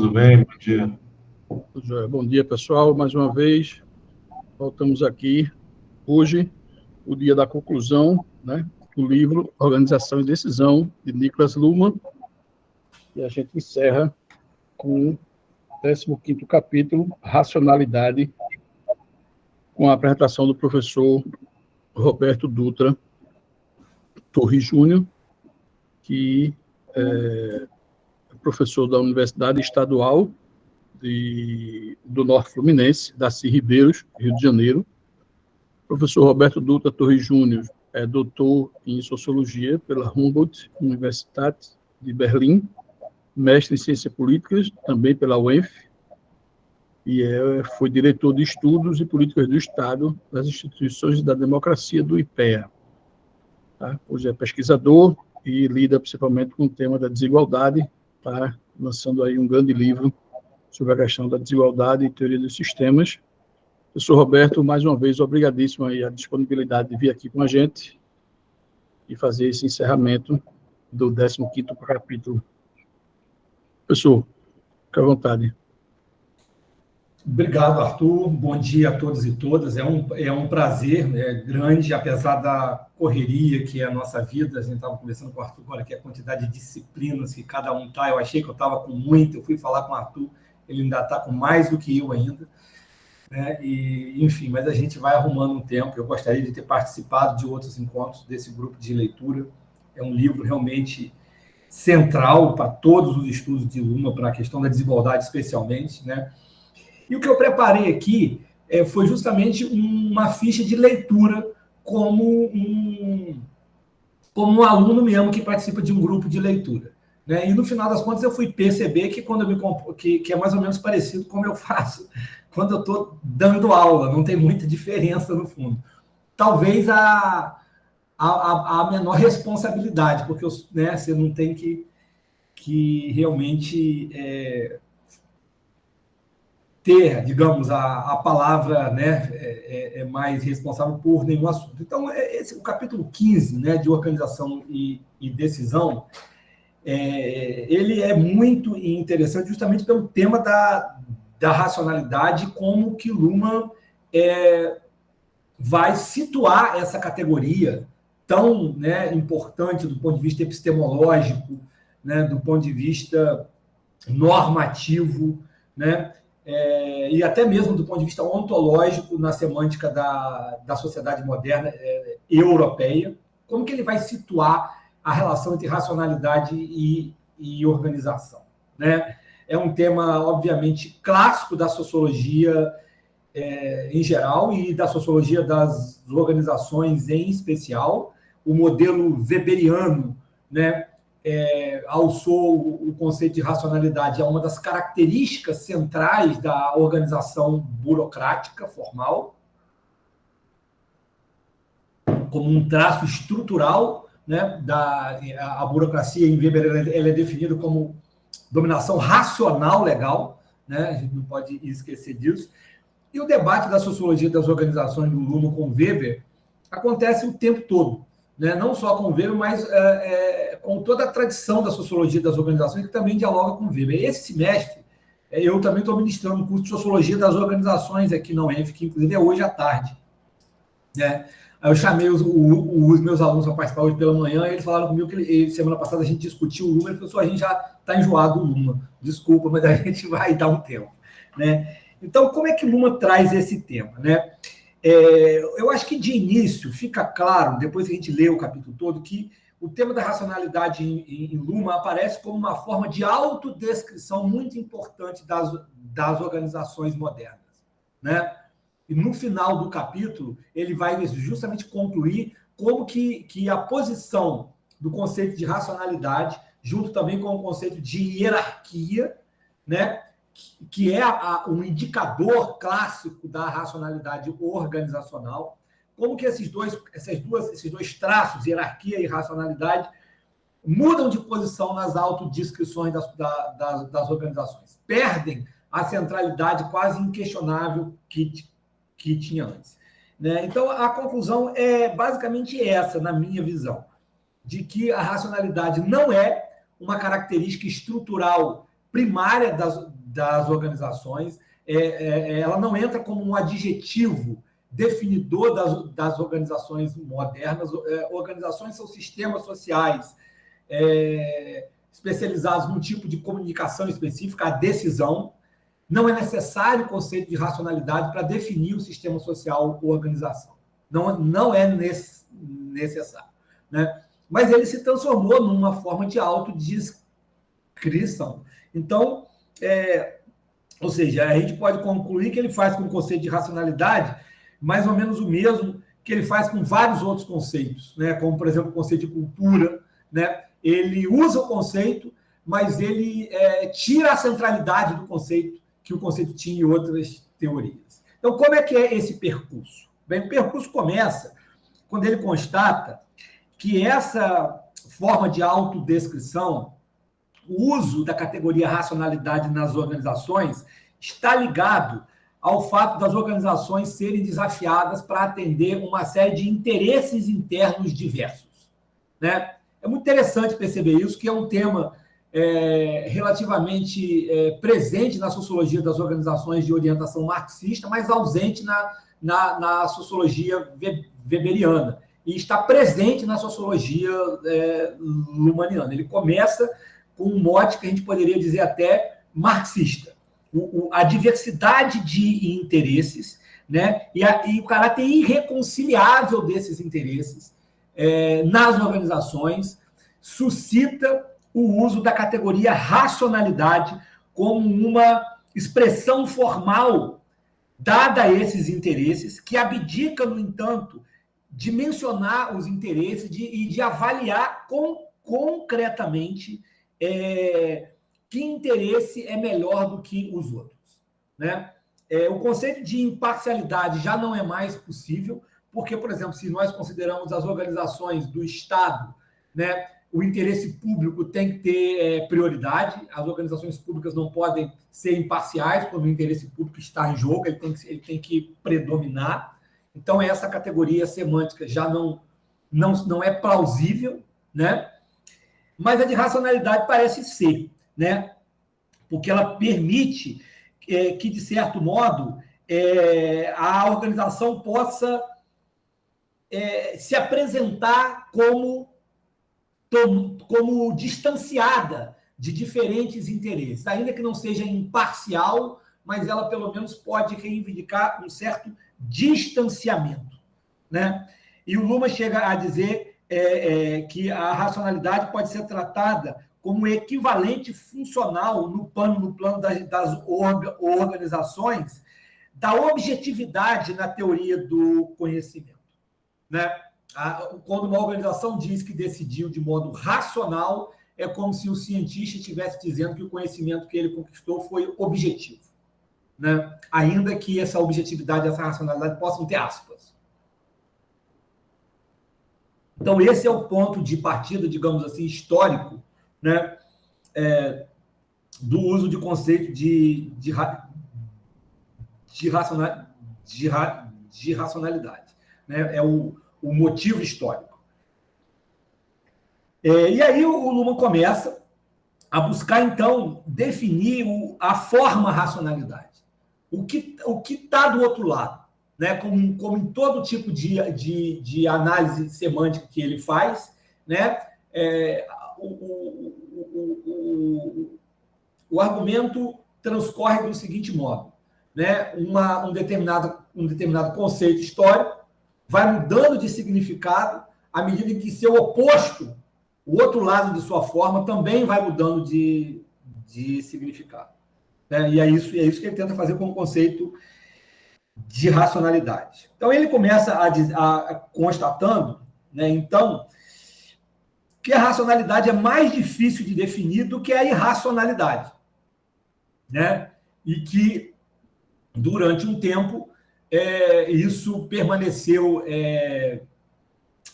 tudo bem? Bom dia. Bom dia, pessoal. Mais uma vez, voltamos aqui. Hoje, o dia da conclusão, né, do livro Organização e Decisão, de Niklas Luhmann. E a gente encerra com o 15º capítulo, Racionalidade, com a apresentação do professor Roberto Dutra Torres Júnior, que é professor da Universidade Estadual do Norte Fluminense, Darcy Ribeiros, Rio de Janeiro. O professor Roberto Dutra Torres Júnior é doutor em Sociologia pela Humboldt Universität de Berlim, mestre em Ciências Políticas, também pela UENF, e foi diretor de Estudos e Políticas do Estado das Instituições da Democracia do IPEA. Tá? Hoje é pesquisador e lida principalmente com o tema da desigualdade, tá? Lançando aí um grande livro sobre a questão da desigualdade e teoria dos sistemas. Professor Roberto, mais uma vez, obrigadíssimo aí a disponibilidade de vir aqui com a gente e fazer esse encerramento do 15º capítulo. Professor, fique à vontade. Olbrigado, Arthur. Bom dia a todos e todas. É um prazer grande, apesar da correria que é a nossa vida. A gente estava conversando com o Arthur agora, que a quantidade de disciplinas que cada um está. Eu achei que eu estava com muito, eu fui falar com o Arthur, ele ainda está com mais do que eu ainda. Né? E, enfim, mas a gente vai arrumando um tempo. Eu gostaria de ter participado de outros encontros desse grupo de leitura. É um livro realmente central para todos os estudos de Luhmann, para a questão da desigualdade especialmente, né? E o que eu preparei aqui foi justamente uma ficha de leitura como um aluno mesmo que participa de um grupo de leitura. Né? E no final das contas eu fui perceber que quando que é mais ou menos parecido como eu faço quando eu estou dando aula, não tem muita diferença no fundo. Talvez a menor responsabilidade, porque você não tem que realmente ter, digamos, a palavra, né, é mais responsável por nenhum assunto. Então, o capítulo 15, né, de organização e decisão, ele é muito interessante justamente pelo tema da racionalidade, como que Luhmann vai situar essa categoria tão, né, importante do ponto de vista epistemológico, né, do ponto de vista normativo, né, e até mesmo do ponto de vista ontológico na semântica da sociedade moderna europeia, como que ele vai situar a relação entre racionalidade e organização. Né? É um tema, obviamente, clássico da sociologia em geral e da sociologia das organizações em especial. O modelo weberiano, né, alçou o conceito de racionalidade a uma das características centrais da organização burocrática formal, como um traço estrutural, né, a burocracia em Weber ela é definida como dominação racional legal, né, a gente não pode esquecer disso. E o debate da sociologia das organizações do Luhmann com Weber acontece o tempo todo. Né? Não só com o Weber, mas com toda a tradição da sociologia das organizações, que também dialoga com o Weber. Esse semestre, eu também estou ministrando um curso de sociologia das organizações aqui na UENF, que inclusive é hoje à tarde. Né? Aí eu chamei os meus alunos para participar hoje pela manhã, e eles falaram comigo que semana passada a gente discutiu o Luhmann, e falou: a gente já está enjoado do Luhmann. Desculpa, mas a gente vai dar um tempo. Né? Então, como é que Luhmann traz esse tema? Né? Eu acho que de início fica claro, depois que a gente lê o capítulo todo, que o tema da racionalidade em Luhmann aparece como uma forma de autodescrição muito importante das organizações modernas. Né? E no final do capítulo, ele vai justamente concluir como que a posição do conceito de racionalidade, junto também com o conceito de hierarquia, né, que é um indicador clássico da racionalidade organizacional, como que esses dois traços, hierarquia e racionalidade, mudam de posição nas autodescrições das organizações, perdem a centralidade quase inquestionável que tinha antes. Né? Então, a conclusão é basicamente essa, na minha visão, de que a racionalidade não é uma característica estrutural primária das organizações, ela não entra como um adjetivo definidor das organizações modernas. Organizações são sistemas sociais especializados num tipo de comunicação específica, a decisão. Não é necessário o conceito de racionalidade para definir o sistema social ou organização. Não é necessário, né? Mas ele se transformou numa forma de autodescrição. Então, ou seja, a gente pode concluir que ele faz com o conceito de racionalidade mais ou menos o mesmo que ele faz com vários outros conceitos, né? Como, por exemplo, o conceito de cultura, né? Ele usa o conceito, mas ele tira a centralidade do conceito que o conceito tinha em outras teorias. Então, como é que é esse percurso? Bem, o percurso começa quando ele constata que essa forma de autodescrição, o uso da categoria racionalidade nas organizações, está ligado ao fato das organizações serem desafiadas para atender uma série de interesses internos diversos, né? É muito interessante perceber isso, que é um tema relativamente presente na sociologia das organizações de orientação marxista, mas ausente na sociologia weberiana, e está presente na sociologia lumaniana. Ele começa com um mote que a gente poderia dizer até marxista. A diversidade de interesses, né? E o caráter irreconciliável desses interesses nas organizações suscita o uso da categoria racionalidade como uma expressão formal dada a esses interesses, que abdica, no entanto, de mencionar os interesses e de avaliar concretamente que interesse é melhor do que os outros, né? O conceito de imparcialidade já não é mais possível, porque, por exemplo, se nós consideramos as organizações do Estado, né, o interesse público tem que ter prioridade, as organizações públicas não podem ser imparciais quando o interesse público está em jogo, ele tem que predominar. Então, essa categoria semântica já não é plausível, né? Mas a de racionalidade parece ser, né? Porque ela permite que, de certo modo, a organização possa se apresentar como distanciada de diferentes interesses, ainda que não seja imparcial, mas ela pelo menos pode reivindicar um certo distanciamento, né? E o Luhmann chega a dizer que a racionalidade pode ser tratada como equivalente funcional no plano das organizações da objetividade na teoria do conhecimento, né? Quando uma organização diz que decidiu de modo racional, é como se o cientista estivesse dizendo que o conhecimento que ele conquistou foi objetivo, né? Ainda que essa objetividade, essa racionalidade possam ter aspas. Então, esse é o ponto de partida, digamos assim, histórico, né? Do uso de conceito de racionalidade, né? É o motivo histórico. E aí o Luhmann começa a buscar, então, definir a forma racionalidade. O que está do outro lado, né? Como em todo tipo de análise semântica que ele faz, né? O argumento transcorre do seguinte modo, né? Um determinado conceito histórico vai mudando de significado à medida em que seu oposto, o outro lado de sua forma, também vai mudando de significado, né? E é isso que ele tenta fazer com o conceito de racionalidade. Então, ele começa a constatando, né, então, que a racionalidade é mais difícil de definir do que a irracionalidade, né? E que, durante um tempo, isso permaneceu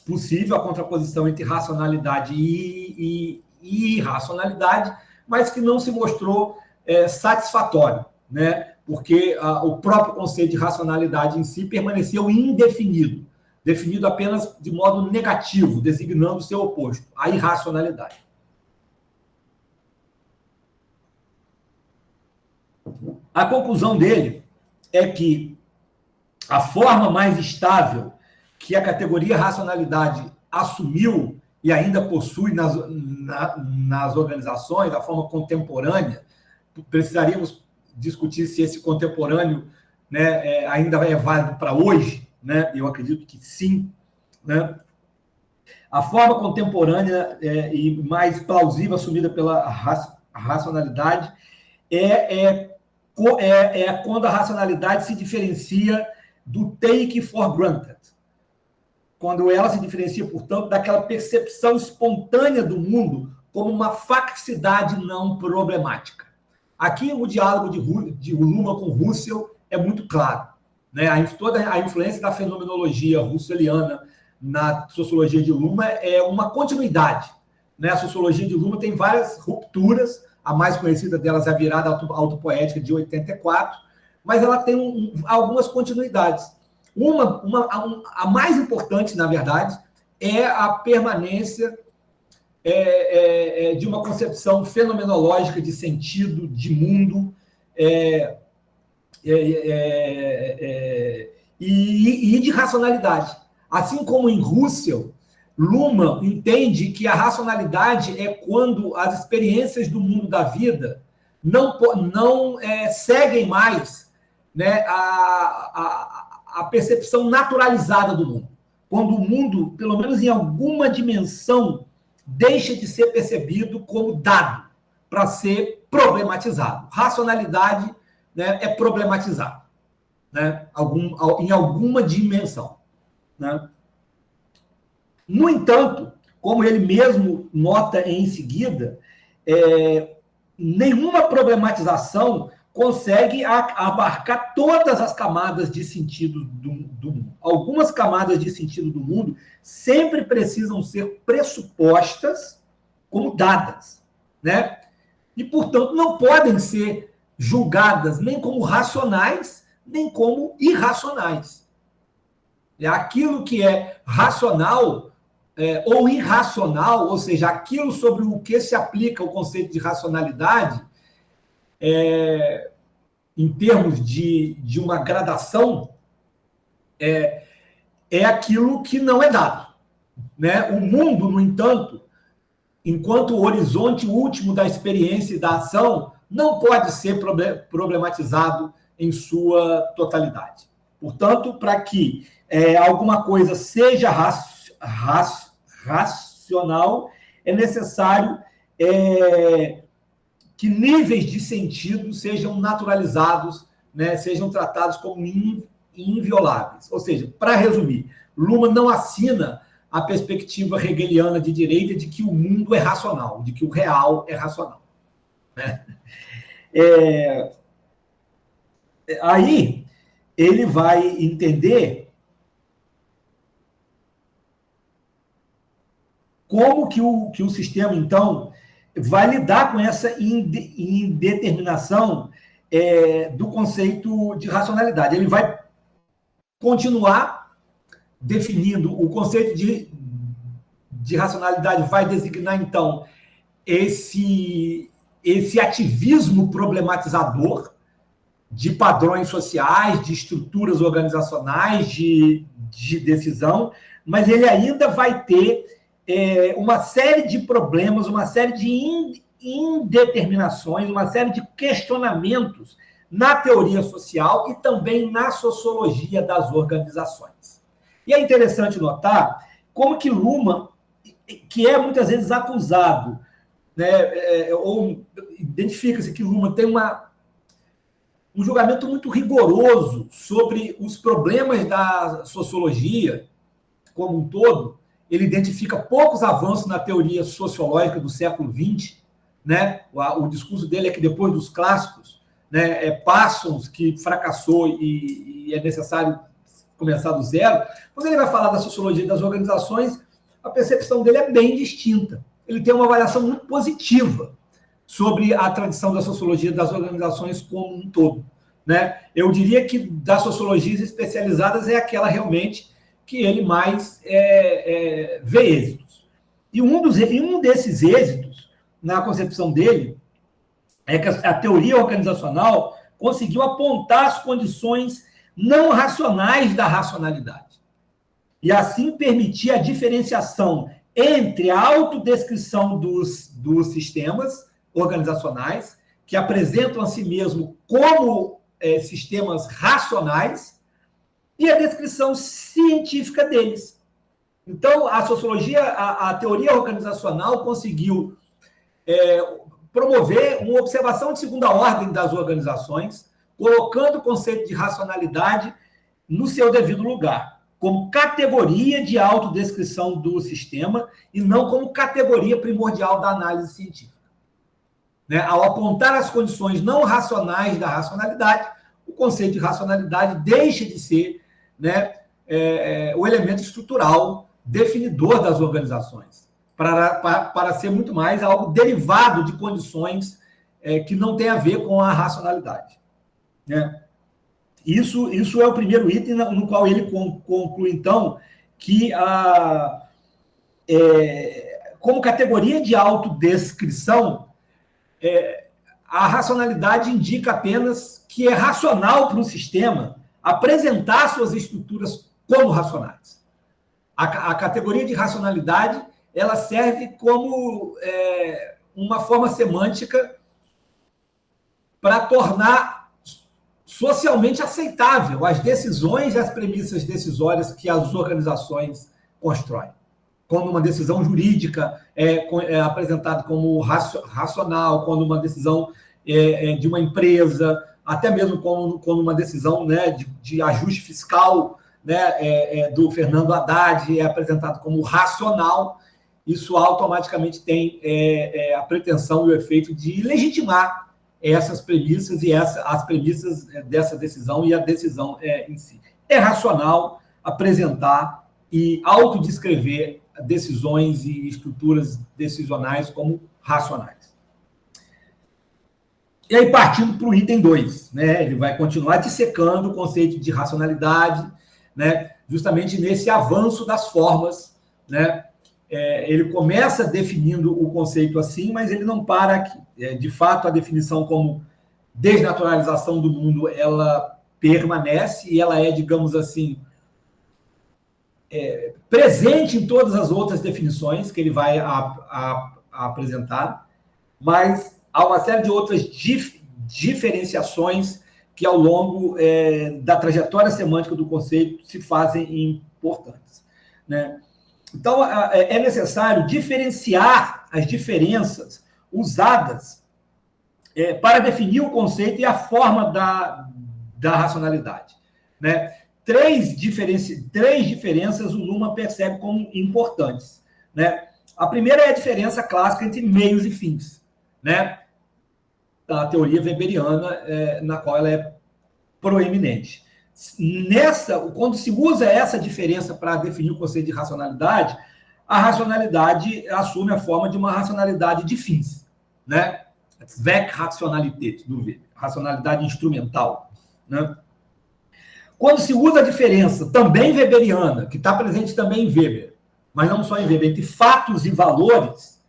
possível, a contraposição entre racionalidade e irracionalidade, mas que não se mostrou satisfatório, né? Porque o próprio conceito de racionalidade em si permaneceu indefinido, definido apenas de modo negativo, designando o seu oposto, a irracionalidade. A conclusão dele é que a forma mais estável que a categoria racionalidade assumiu e ainda possui nas organizações, a forma contemporânea, precisaríamos discutir se esse contemporâneo, né, ainda é válido para hoje, né? Eu acredito que sim, né? A forma contemporânea e mais plausível assumida pela racionalidade é quando a racionalidade se diferencia do take for granted. Quando ela se diferencia, portanto, daquela percepção espontânea do mundo como uma facticidade não problemática. Aqui o diálogo de Luhmann com Husserl é muito claro, né? Toda a influência da fenomenologia husserliana na sociologia de Luhmann é uma continuidade, né? A sociologia de Luhmann tem várias rupturas, a mais conhecida delas é a virada autopoética de 84, mas ela tem algumas continuidades. A mais importante, na verdade, é a permanência de uma concepção fenomenológica de sentido, de mundo, e de racionalidade. Assim como em Husserl, Luhmann entende que a racionalidade é quando as experiências do mundo da vida não seguem mais, né, a percepção naturalizada do mundo. Quando o mundo, pelo menos em alguma dimensão, deixa de ser percebido como dado para ser problematizado. Racionalidade, né, é problematizar, né, em alguma dimensão, né? No entanto, como ele mesmo nota em seguida, nenhuma problematização consegue abarcar todas as camadas de sentido do mundo. Algumas camadas de sentido do mundo sempre precisam ser pressupostas como dadas, né? E, portanto, não podem ser julgadas nem como racionais, nem como irracionais. Aquilo que é racional ou irracional, ou seja, aquilo sobre o que se aplica o conceito de racionalidade, em termos de uma gradação, é aquilo que não é dado, né? O mundo, no entanto, enquanto o horizonte último da experiência e da ação, não pode ser problematizado em sua totalidade. Portanto, para que alguma coisa seja racional, é necessário que níveis de sentido sejam naturalizados, né, sejam tratados como invioláveis. Ou seja, para resumir, Luhmann não assina a perspectiva hegeliana de direita de que o mundo é racional, de que o real é racional, né? Aí ele vai entender como que o sistema, então, vai lidar com essa indeterminação do conceito de racionalidade. Ele vai continuar definindo o conceito de racionalidade, vai designar, então, esse ativismo problematizador de padrões sociais, de estruturas organizacionais, de decisão, mas ele ainda vai ter uma série de problemas, uma série de indeterminações, uma série de questionamentos na teoria social e também na sociologia das organizações. E é interessante notar como que Luhmann, que é muitas vezes acusado, né, ou identifica-se que Luhmann tem um julgamento muito rigoroso sobre os problemas da sociologia como um todo. Ele identifica poucos avanços na teoria sociológica do século XX, né? O discurso dele é que depois dos clássicos, né, Parsons, que fracassou e é necessário começar do zero. Quando ele vai falar da sociologia das organizações, a percepção dele é bem distinta. Ele tem uma avaliação muito positiva sobre a tradição da sociologia das organizações como um todo, né? Eu diria que das sociologias especializadas é aquela realmente que ele mais vê êxitos. E um desses êxitos, na concepção dele, é que a teoria organizacional conseguiu apontar as condições não racionais da racionalidade. E assim permitir a diferenciação entre a autodescrição dos sistemas organizacionais, que apresentam a si mesmo como sistemas racionais, e a descrição científica deles. Então, a sociologia, a teoria organizacional conseguiu promover uma observação de segunda ordem das organizações, colocando o conceito de racionalidade no seu devido lugar, como categoria de autodescrição do sistema e não como categoria primordial da análise científica. Né? Ao apontar as condições não racionais da racionalidade, o conceito de racionalidade deixa de ser, né, o elemento estrutural definidor das organizações, para ser muito mais algo derivado de condições que não tem a ver com a racionalidade. Né? Isso é o primeiro item no qual ele conclui, então, que como categoria de autodescrição, a racionalidade indica apenas que é racional para um sistema apresentar suas estruturas como racionais. A categoria de racionalidade, ela serve como uma forma semântica para tornar socialmente aceitável as decisões e as premissas decisórias que as organizações constroem. Quando uma decisão jurídica é apresentada como racional, quando uma decisão de uma empresa, até mesmo quando uma decisão, né, de ajuste fiscal, né, do Fernando Haddad é apresentado como racional, isso automaticamente tem a pretensão e o efeito de legitimar essas premissas e as premissas dessa decisão e a decisão em si. É racional apresentar e autodescrever decisões e estruturas decisionais como racionais. E aí, partindo para o item 2, né, ele vai continuar dissecando o conceito de racionalidade, né, justamente nesse avanço das formas, né. Ele começa definindo o conceito assim, mas ele não para aqui. De fato, a definição como desnaturalização do mundo, ela permanece e ela é, digamos assim, presente em todas as outras definições que ele vai apresentar, mas há uma série de outras diferenciações que, ao longo da trajetória semântica do conceito, se fazem importantes, né? Então, é necessário diferenciar as diferenças usadas para definir o conceito e a forma da racionalidade, né? Três diferenças o Luhmann percebe como importantes, né? A primeira é a diferença clássica entre meios e fins, né? A teoria weberiana, na qual ela é proeminente. Quando se usa essa diferença para definir o conceito de racionalidade, a racionalidade assume a forma de uma racionalidade de fins, né? Zweckrationalität do Weber, racionalidade instrumental, né? Quando se usa a diferença, também weberiana, que está presente também em Weber, mas não só em Weber, entre fatos e valores,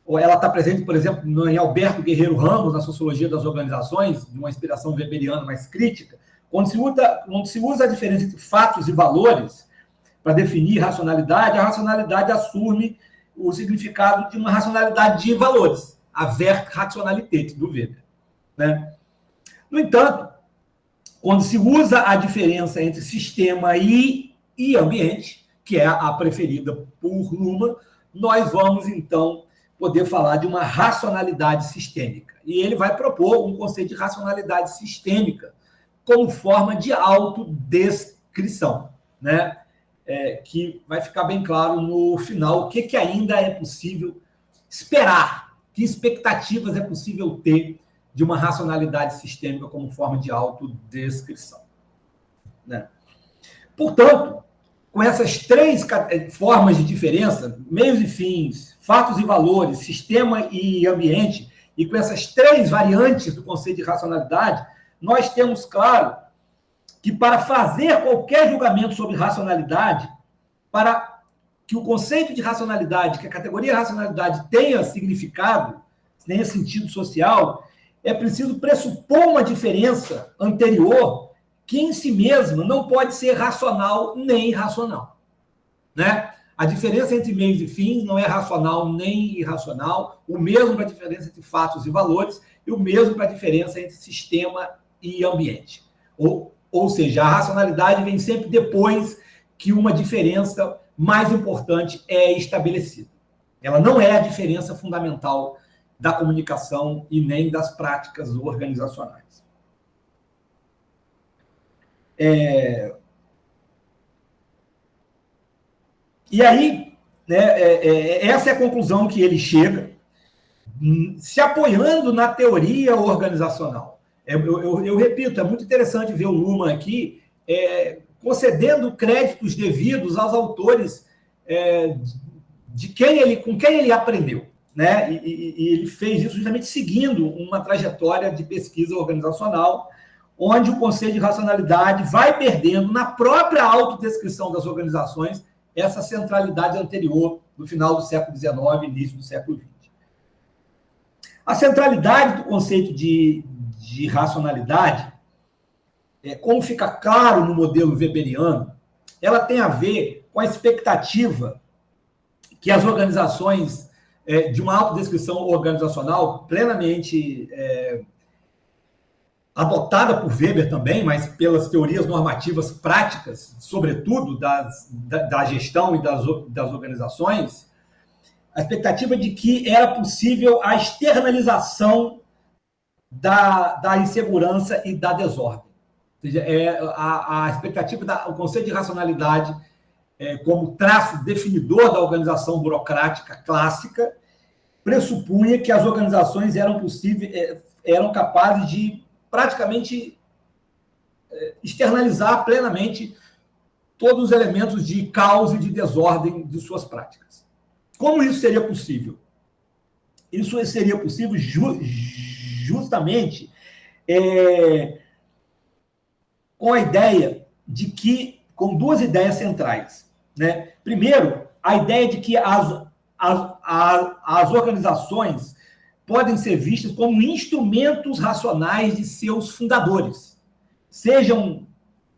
ou ela está presente, por exemplo, em Alberto Guerreiro Ramos, na Sociologia das Organizações, de uma inspiração weberiana mais crítica. Quando se usa a diferença entre fatos e valores para definir racionalidade, a racionalidade assume o significado de uma racionalidade de valores, a Werkrationalität do Weber, né? No entanto, quando se usa a diferença entre sistema e ambiente, que é a preferida por Luhmann, nós vamos, então, poder falar de uma racionalidade sistêmica. E ele vai propor um conceito de racionalidade sistêmica como forma de autodescrição, né? Que vai ficar bem claro no final o que ainda é possível esperar, que expectativas é possível ter de uma racionalidade sistêmica como forma de autodescrição, né? Portanto, com essas três formas de diferença, meios e fins, fatos e valores, sistema e ambiente, e com essas três variantes do conceito de racionalidade, nós temos claro que para fazer qualquer julgamento sobre racionalidade, para que o conceito de racionalidade, que a categoria racionalidade tenha significado, tenha sentido social, é preciso pressupor uma diferença anterior que, em si mesma, não pode ser racional nem irracional. Né? A diferença entre meios e fins não é racional nem irracional, o mesmo para a diferença entre fatos e valores, e o mesmo para a diferença entre sistema e ambiente. Ou seja, a racionalidade vem sempre depois que uma diferença mais importante é estabelecida. Ela não é a diferença fundamental da comunicação e nem das práticas organizacionais. E aí, né, essa é a conclusão que ele chega, se apoiando na teoria organizacional. Eu repito, é muito interessante ver o Luhmann aqui concedendo créditos devidos aos autores com quem ele aprendeu. Né? E ele fez isso justamente seguindo uma trajetória de pesquisa organizacional, onde o conceito de racionalidade vai perdendo, na própria autodescrição das organizações, essa centralidade anterior do final do século XIX e início do século XX. A centralidade do conceito de racionalidade, como fica claro no modelo weberiano, ela tem a ver com a expectativa que as organizações, de uma autodescrição organizacional plenamente adotada por Weber também, mas pelas teorias normativas práticas, sobretudo da gestão e das organizações, a expectativa de que era possível a externalização da insegurança e da desordem. Ou seja, a expectativa, o conceito de racionalidade como traço definidor da organização burocrática clássica, pressupunha que as organizações eram capazes de praticamente externalizar plenamente todos os elementos de caos e de desordem de suas práticas. Como isso seria possível? Isso seria possível justamente com a ideia de que, com duas ideias centrais. Né? Primeiro, a ideia de que as organizações podem ser vistas como instrumentos racionais de seus fundadores. Sejam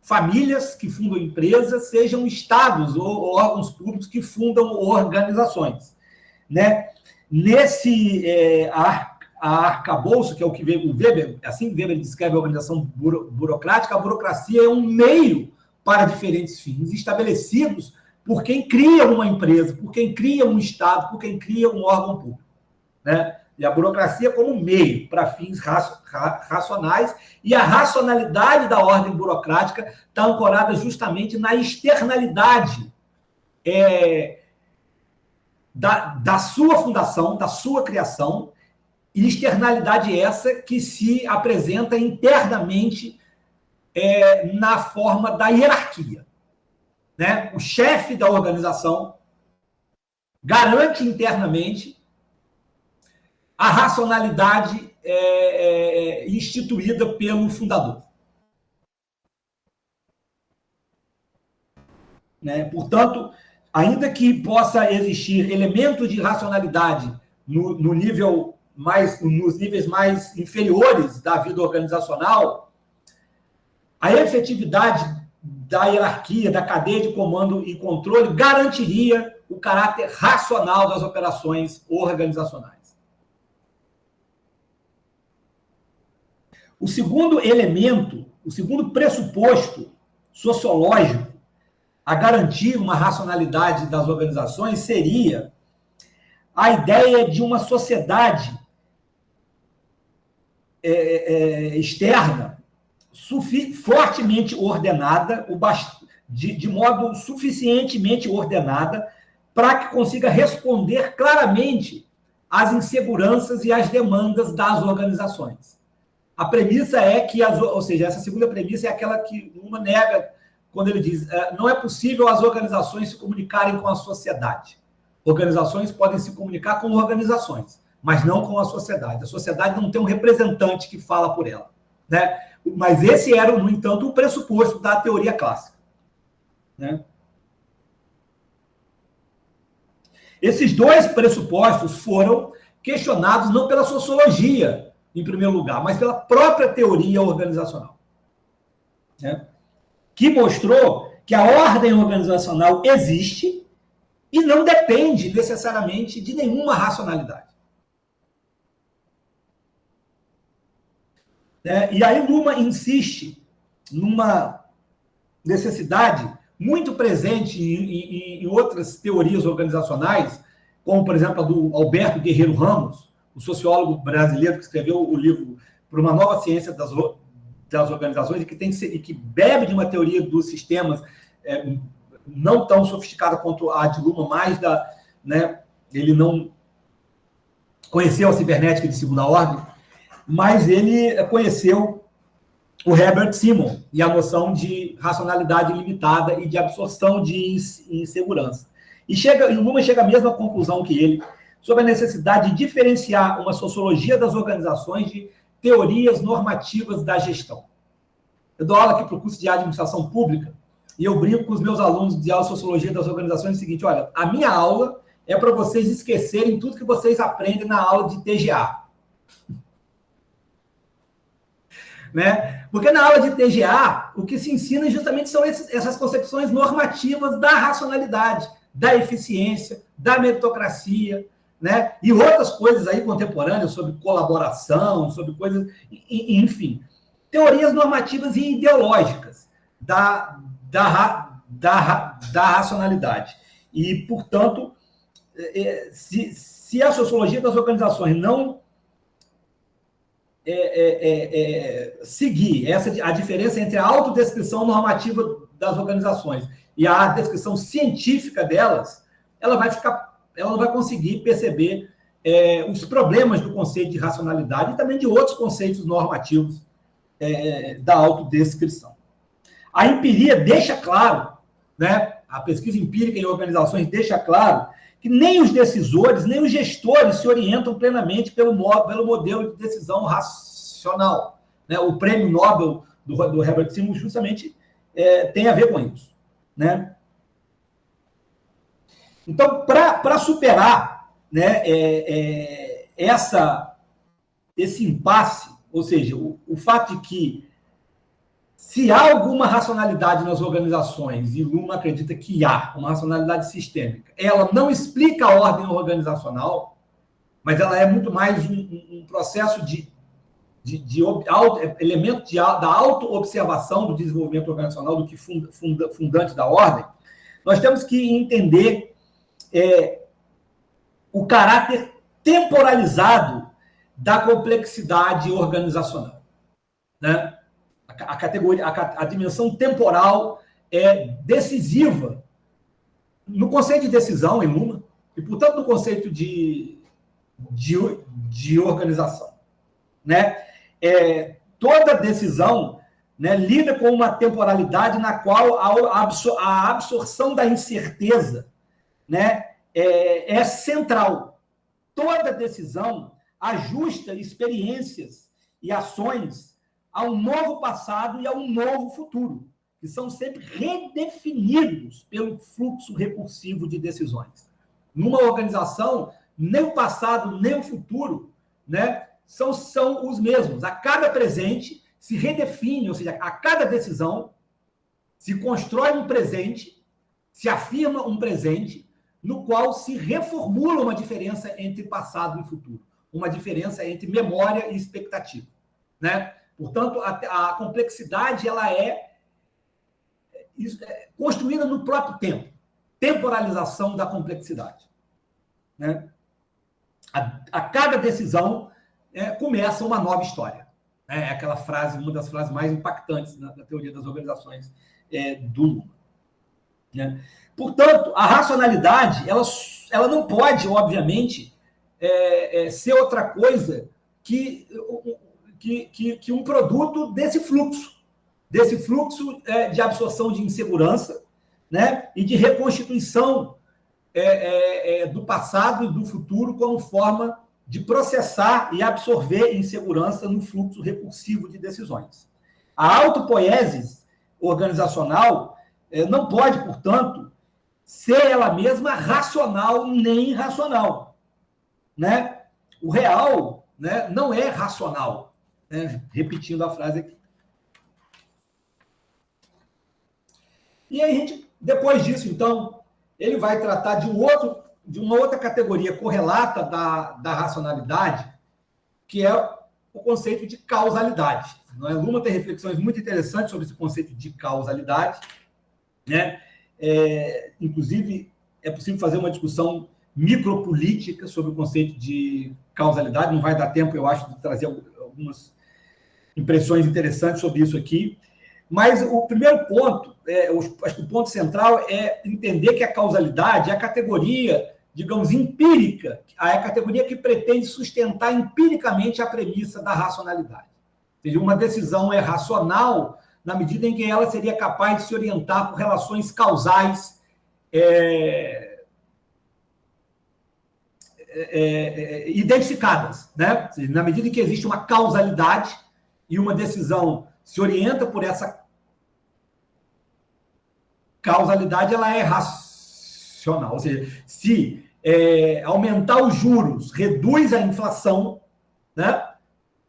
famílias que fundam empresas, sejam estados ou órgãos públicos que fundam organizações. Né? Nesse arcabouço, que é o que o Weber, assim Weber descreve a organização burocrática, a burocracia é um meio para diferentes fins estabelecidos por quem cria uma empresa, por quem cria um estado, por quem cria um órgão público. Né? E a burocracia como meio para fins racionais, e a racionalidade da ordem burocrática está ancorada justamente na externalidade da sua fundação, da sua criação, e externalidade essa que se apresenta internamente na forma da hierarquia. Né? O chefe da organização garante internamente a racionalidade instituída pelo fundador. Né? Portanto, ainda que possa existir elementos de racionalidade nos níveis mais inferiores da vida organizacional, a efetividade da hierarquia, da cadeia de comando e controle garantiria o caráter racional das operações organizacionais. O segundo elemento, o segundo pressuposto sociológico a garantir uma racionalidade das organizações seria a ideia de uma sociedade externa fortemente ordenada, de modo suficientemente ordenada para que consiga responder claramente às inseguranças e às demandas das organizações. A premissa é que, ou seja, essa segunda premissa é aquela que uma nega quando ele diz não é possível as organizações se comunicarem com a sociedade. Organizações podem se comunicar com organizações, mas não com a sociedade. A sociedade não tem um representante que fala por ela. Né? Mas esse era, no entanto, o pressuposto da teoria clássica. Né? Esses dois pressupostos foram questionados não pela sociologia, em primeiro lugar, mas pela própria teoria organizacional, né? Que mostrou que a ordem organizacional existe e não depende necessariamente de nenhuma racionalidade. E aí Luhmann insiste numa necessidade muito presente em outras teorias organizacionais, como, por exemplo, a do Alberto Guerreiro Ramos, o sociólogo brasileiro que escreveu o livro Por uma Nova Ciência das Organizações, e que bebe de uma teoria dos sistemas não tão sofisticada quanto a de Luhmann, mas ele não conheceu a cibernética de segunda ordem, mas ele conheceu o Herbert Simon e a noção de racionalidade limitada e de absorção de insegurança. E o Luhmann chega à mesma conclusão que ele, sobre a necessidade de diferenciar uma sociologia das organizações de teorias normativas da gestão. Eu dou aula aqui para o curso de administração pública e eu brinco com os meus alunos de aula de sociologia das organizações o seguinte: olha, a minha aula é para vocês esquecerem tudo que vocês aprendem na aula de TGA. Né? Porque na aula de TGA, o que se ensina justamente são essas concepções normativas da racionalidade, da eficiência, da meritocracia, né? E outras coisas aí contemporâneas sobre colaboração, sobre coisas, enfim, teorias normativas e ideológicas da racionalidade. E, portanto, se a sociologia das organizações não seguir a diferença entre a autodescrição normativa das organizações e a descrição científica delas, ela não vai conseguir perceber os problemas do conceito de racionalidade e também de outros conceitos normativos da autodescrição. A empiria deixa claro, né, a pesquisa empírica em organizações deixa claro que nem os decisores, nem os gestores se orientam plenamente pelo modelo de decisão racional, né? O prêmio Nobel do Herbert Simon justamente tem a ver com isso, né? Então, para superar, né, esse impasse, ou seja, o fato de que se há alguma racionalidade nas organizações, e Luhmann acredita que há uma racionalidade sistêmica, ela não explica a ordem organizacional, mas ela é muito mais um processo de elemento da auto-observação do desenvolvimento organizacional do que fundante da ordem. Nós temos que entender o caráter temporalizado da complexidade organizacional, né? A dimensão temporal é decisiva no conceito de decisão em Luhmann e, portanto, no conceito de organização, né? Toda decisão, né, lida com uma temporalidade na qual a absorção da incerteza, né, é central. Toda decisão ajusta experiências e ações a um novo passado e a um novo futuro, que são sempre redefinidos pelo fluxo recursivo de decisões. Numa organização, nem o passado, nem o futuro, né, são os mesmos. A cada presente se redefine, ou seja, a cada decisão se constrói um presente, se afirma um presente, no qual se reformula uma diferença entre passado e futuro, uma diferença entre memória e expectativa, né? Portanto, a complexidade ela é construída no próprio tempo, temporalização da complexidade, né? A cada decisão começa uma nova história. É aquela frase, uma das frases mais impactantes da teoria das organizações do Luhmann, né? Portanto, a racionalidade ela não pode, obviamente, ser outra coisa que um produto desse fluxo de absorção de insegurança, né, e de reconstituição do passado e do futuro como forma de processar e absorver insegurança no fluxo recursivo de decisões. A autopoiesis organizacional não pode, portanto, ser ela mesma racional nem irracional, né? O real né, não é racional. Né? Repetindo a frase aqui. E aí, depois disso, então, ele vai tratar de uma outra categoria correlata da racionalidade, que é o conceito de causalidade. Não é? Luhmann tem reflexões muito interessantes sobre esse conceito de causalidade. Né? Inclusive, é possível fazer uma discussão micropolítica sobre o conceito de causalidade. Não vai dar tempo, eu acho, de trazer algumas impressões interessantes sobre isso aqui. Mas o primeiro ponto, acho que o ponto central é entender que a causalidade é a categoria, digamos, empírica, é a categoria que pretende sustentar empiricamente a premissa da racionalidade. Ou seja, uma decisão é racional na medida em que ela seria capaz de se orientar por relações causais identificadas, né? Ou seja, na medida em que existe uma causalidade e uma decisão se orienta por essa causalidade, ela é racional. Ou seja, se aumentar os juros reduz a inflação, né?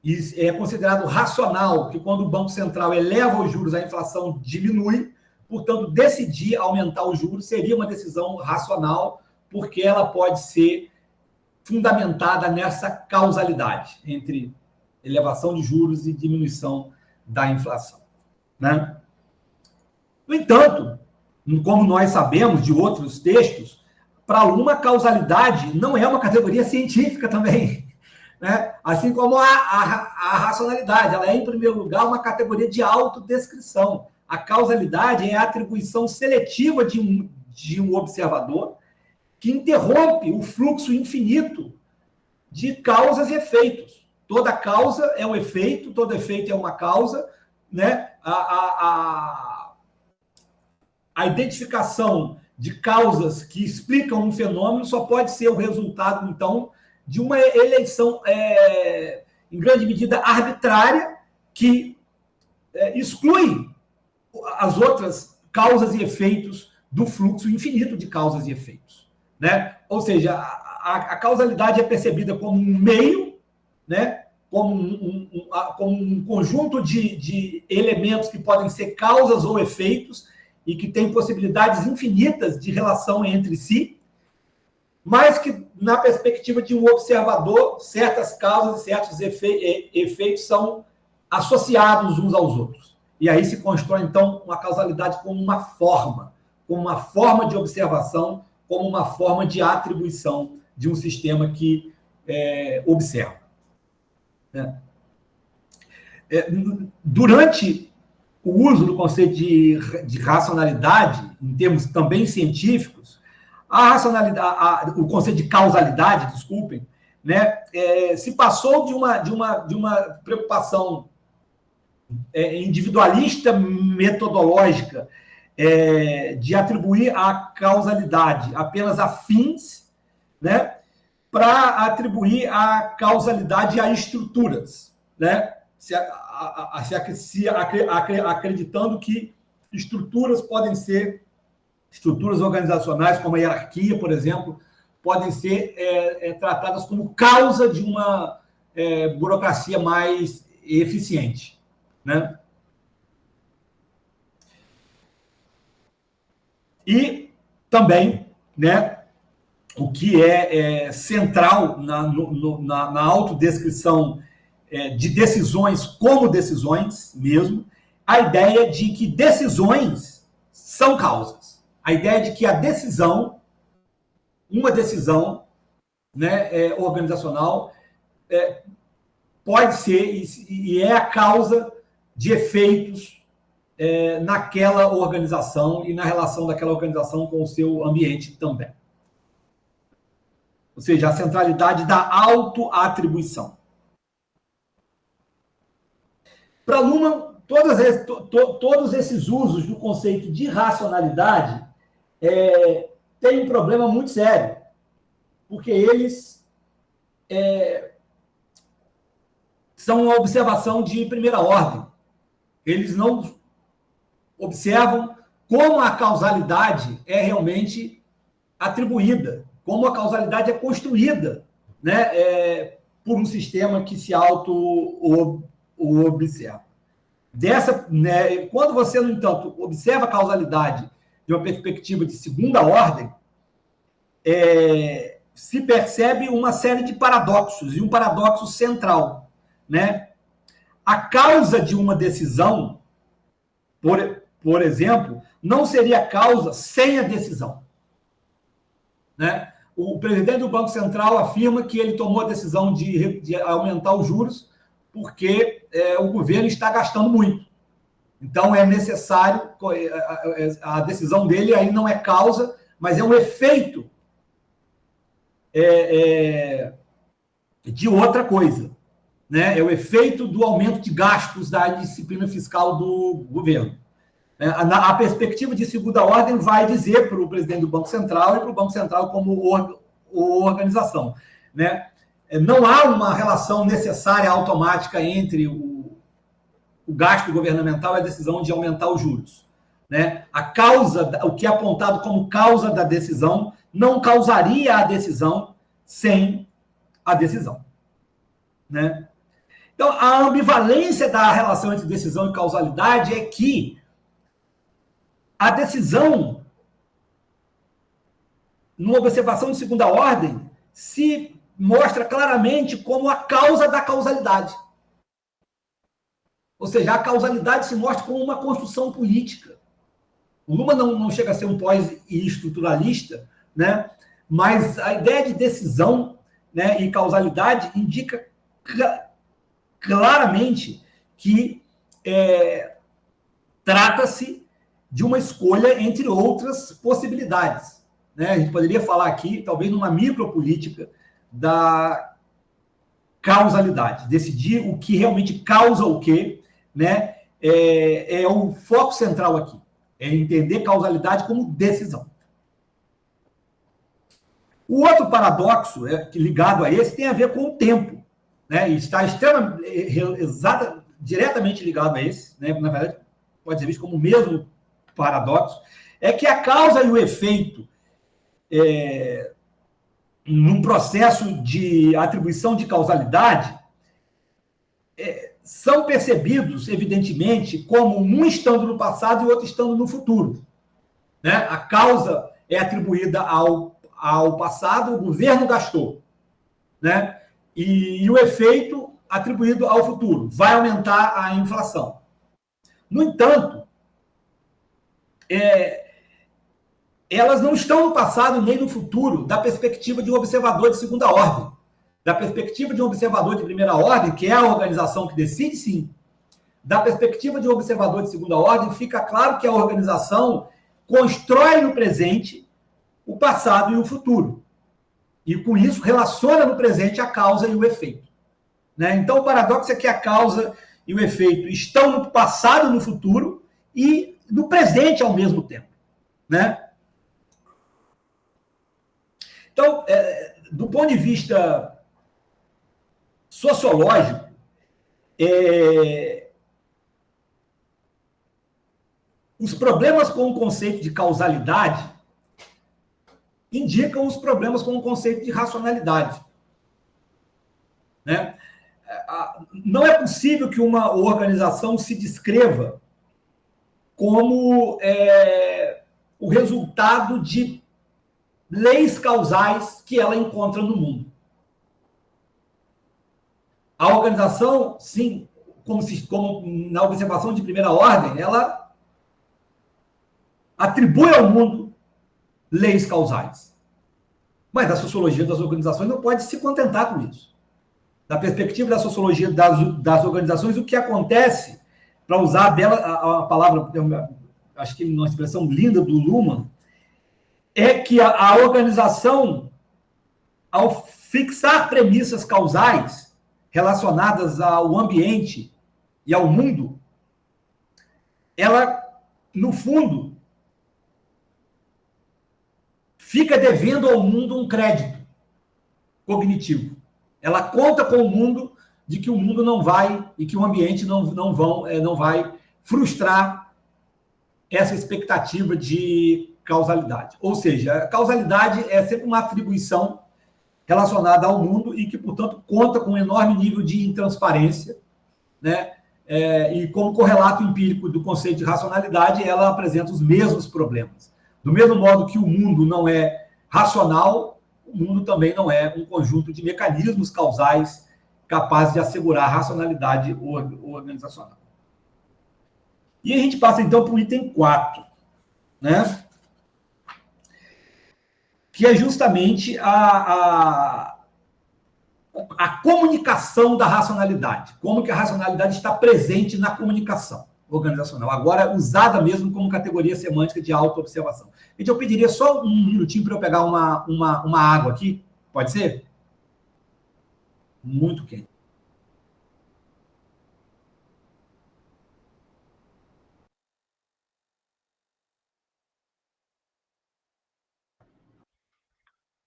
E é considerado racional que quando o Banco Central eleva os juros, a inflação diminui. Portanto, decidir aumentar os juros seria uma decisão racional, porque ela pode ser fundamentada nessa causalidade entre elevação de juros e diminuição da inflação. Né? No entanto, como nós sabemos de outros textos, para Luhmann, a causalidade não é uma categoria científica também. Né? Assim como a racionalidade, ela é, em primeiro lugar, uma categoria de autodescrição. A causalidade é a atribuição seletiva de um observador que interrompe o fluxo infinito de causas e efeitos. Toda causa é um efeito, todo efeito é uma causa, né? A identificação de causas que explicam um fenômeno só pode ser o resultado, então, de uma eleição, em grande medida, arbitrária, que exclui as outras causas e efeitos do fluxo infinito de causas e efeitos. Né? Ou seja, a causalidade é percebida como um meio, né? Como um conjunto de elementos que podem ser causas ou efeitos e que tem possibilidades infinitas de relação entre si, mas que, na perspectiva de um observador, certas causas e certos efeitos são associados uns aos outros. E aí se constrói, então, uma causalidade como uma forma de observação, como uma forma de atribuição de um sistema que observa. Durante o uso do conceito de racionalidade, em termos também científicos, a racionalidade, o conceito de causalidade, desculpem, né, se passou de uma preocupação individualista metodológica de atribuir a causalidade apenas a fins, né, para atribuir a causalidade a estruturas, né, acreditando que estruturas podem ser estruturas organizacionais, como a hierarquia, por exemplo, podem ser tratadas como causa de uma burocracia mais eficiente. Né? E também, né, o que é central na autodescrição de decisões como decisões mesmo, a ideia de que decisões são causas. A ideia de que a decisão, uma decisão, né, organizacional, pode ser e é a causa de efeitos naquela organização e na relação daquela organização com o seu ambiente também. Ou seja, a centralidade da autoatribuição. Para Luhmann, todos esses usos do conceito de racionalidade têm um problema muito sério, porque eles são uma observação de primeira ordem. Eles não observam como a causalidade é realmente atribuída, como a causalidade é construída, né, por um sistema que se auto-observa. Né, quando você, no entanto, observa a causalidade de uma perspectiva de segunda ordem, se percebe uma série de paradoxos, e um paradoxo central, né? A causa de uma decisão, por exemplo, não seria causa sem a decisão, né? O presidente do Banco Central afirma que ele tomou a decisão de aumentar os juros porque o governo está gastando muito. Então, é necessário, a decisão dele aí não é causa, mas é um efeito de outra coisa, né? É o efeito do aumento de gastos da disciplina fiscal do governo. A perspectiva de segunda ordem vai dizer para o presidente do Banco Central e para o Banco Central como organização, né? Não há uma relação necessária automática entre o gasto governamental e a decisão de aumentar os juros, né? A causa, o que é apontado como causa da decisão, não causaria a decisão sem a decisão, né? Então, a ambivalência da relação entre decisão e causalidade é que a decisão, numa observação de segunda ordem, se mostra claramente como a causa da causalidade. Ou seja, a causalidade se mostra como uma construção política. O Luhmann não chega a ser um pós-estruturalista, né? Mas a ideia de decisão, né, e causalidade indica claramente que trata-se de uma escolha entre outras possibilidades, né? A gente poderia falar aqui, talvez, numa micropolítica da causalidade, decidir o que realmente causa o quê, né? É o foco central aqui, é entender causalidade como decisão. O outro paradoxo ligado a esse tem a ver com o tempo, né? E está diretamente ligado a esse, né? Na verdade, pode ser visto como o mesmo paradoxo, é que a causa e o efeito num processo de atribuição de causalidade são percebidos, evidentemente, como um estando no passado e outro estando no futuro, né? A causa é atribuída ao passado, o governo gastou, né? E o efeito atribuído ao futuro, vai aumentar a inflação. No entanto, elas não estão no passado nem no futuro da perspectiva de um observador de segunda ordem. Da perspectiva de um observador de primeira ordem, que é a organização que decide, sim. Da perspectiva de um observador de segunda ordem, fica claro que a organização constrói no presente o passado e o futuro. E, com isso, relaciona no presente a causa e o efeito, né? Então, o paradoxo é que a causa e o efeito estão no passado e no futuro e no presente ao mesmo tempo, né? Então, do ponto de vista sociológico, os problemas com o conceito de causalidade indicam os problemas com o conceito de racionalidade, né? Não é possível que uma organização se descreva como o resultado de leis causais que ela encontra no mundo. A organização, sim, como na observação de primeira ordem, ela atribui ao mundo leis causais. Mas a sociologia das organizações não pode se contentar com isso. Da perspectiva da sociologia das organizações, o que acontece, para usar a palavra, acho que uma expressão linda do Luhmann, é que a organização, ao fixar premissas causais relacionadas ao ambiente e ao mundo, ela, no fundo, fica devendo ao mundo um crédito cognitivo. Ela conta com o mundo de que o mundo não vai e que o ambiente não vai frustrar essa expectativa de causalidade. Ou seja, a causalidade é sempre uma atribuição relacionada ao mundo e que, portanto, conta com um enorme nível de intransparência, né? E como correlato empírico do conceito de racionalidade, ela apresenta os mesmos problemas. Do mesmo modo que o mundo não é racional, o mundo também não é um conjunto de mecanismos causais capazes de assegurar a racionalidade organizacional. E a gente passa, então, para o item 4, né? Que é justamente a comunicação da racionalidade. Como que a racionalidade está presente na comunicação organizacional, agora usada mesmo como categoria semântica de autoobservação. Então, eu pediria só um minutinho para eu pegar uma água aqui. Pode ser? Muito quente.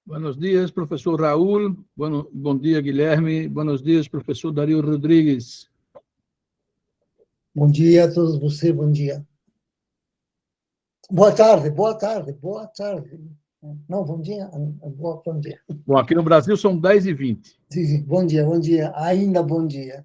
Buenos dias, professor Raul. Bom dia, Guilherme. Buenos dias, professor Dario Rodrigues. Bom dia a todos vocês, bom dia. Boa tarde, boa tarde, boa tarde. Não, bom dia, bom dia. Bom, aqui no Brasil são 10h20. Sim, bom dia, ainda bom dia.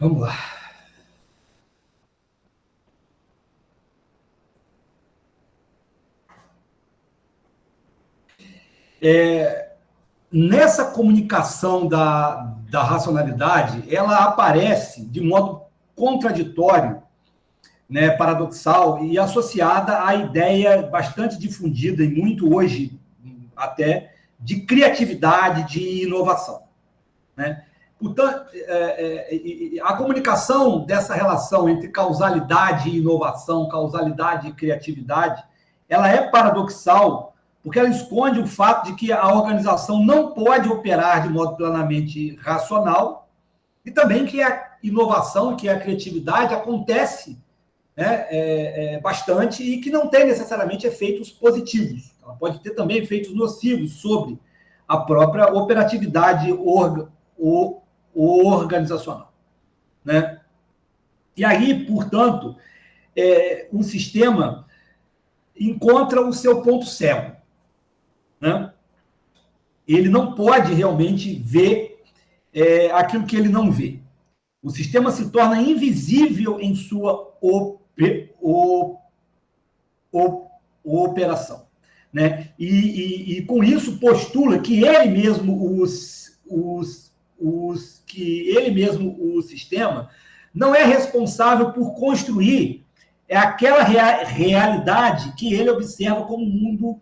Vamos lá. Nessa comunicação da racionalidade, ela aparece de modo contraditório, né, paradoxal e associada à ideia bastante difundida e muito hoje até de criatividade, de inovação, né? Portanto, a comunicação dessa relação entre causalidade e inovação, causalidade e criatividade, ela é paradoxal porque ela esconde o fato de que a organização não pode operar de modo plenamente racional e também que a inovação, que a criatividade acontece, né, bastante e que não tem necessariamente efeitos positivos. Ela pode ter também efeitos nocivos sobre a própria operatividade organizacional, né? E aí, portanto, um sistema encontra o seu ponto cego, né? Ele não pode realmente ver aquilo que ele não vê. O sistema se torna invisível em sua operação, né? E com isso postula que ele mesmo o sistema não é responsável por construir aquela realidade que ele observa como mundo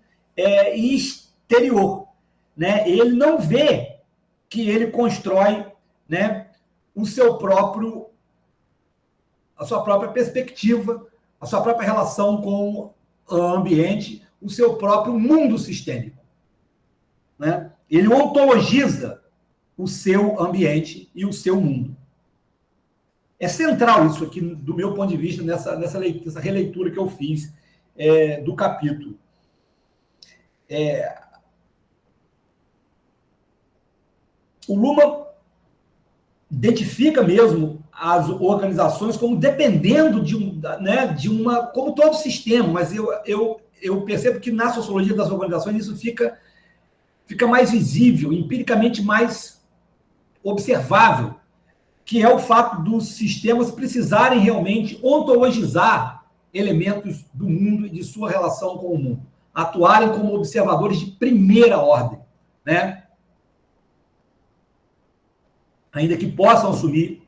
exterior, né? Ele não vê que ele constrói, né, a sua própria perspectiva, a sua própria relação com o ambiente, o seu próprio mundo sistêmico, né? Ele ontologiza o seu ambiente e o seu mundo. É central isso aqui, do meu ponto de vista, nessa releitura que eu fiz do capítulo. O Luhmann identifica mesmo as organizações como dependendo de uma, como todo sistema, mas eu percebo que na sociologia das organizações isso fica mais visível, empiricamente mais observável, que é o fato dos sistemas precisarem realmente ontologizar elementos do mundo e de sua relação com o mundo, atuarem como observadores de primeira ordem, né? Ainda que possam assumir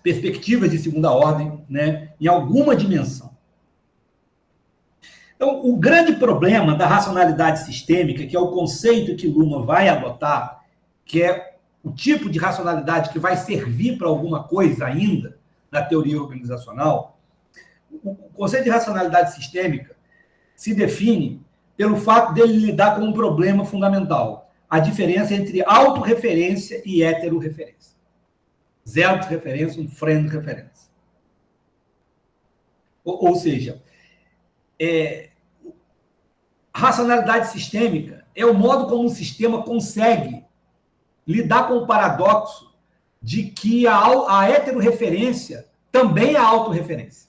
perspectivas de segunda ordem, né, em alguma dimensão. Então, o grande problema da racionalidade sistêmica, que é o conceito que Luhmann vai adotar, que é o tipo de racionalidade que vai servir para alguma coisa ainda na teoria organizacional, o conceito de racionalidade sistêmica se define pelo fato dele lidar com um problema fundamental, a diferença entre autorreferência e heterorreferência. Zero de referência, um frame de referência. Ou seja, a racionalidade sistêmica é o modo como um sistema consegue lidar com o paradoxo de que a heterorreferência também é autorreferência.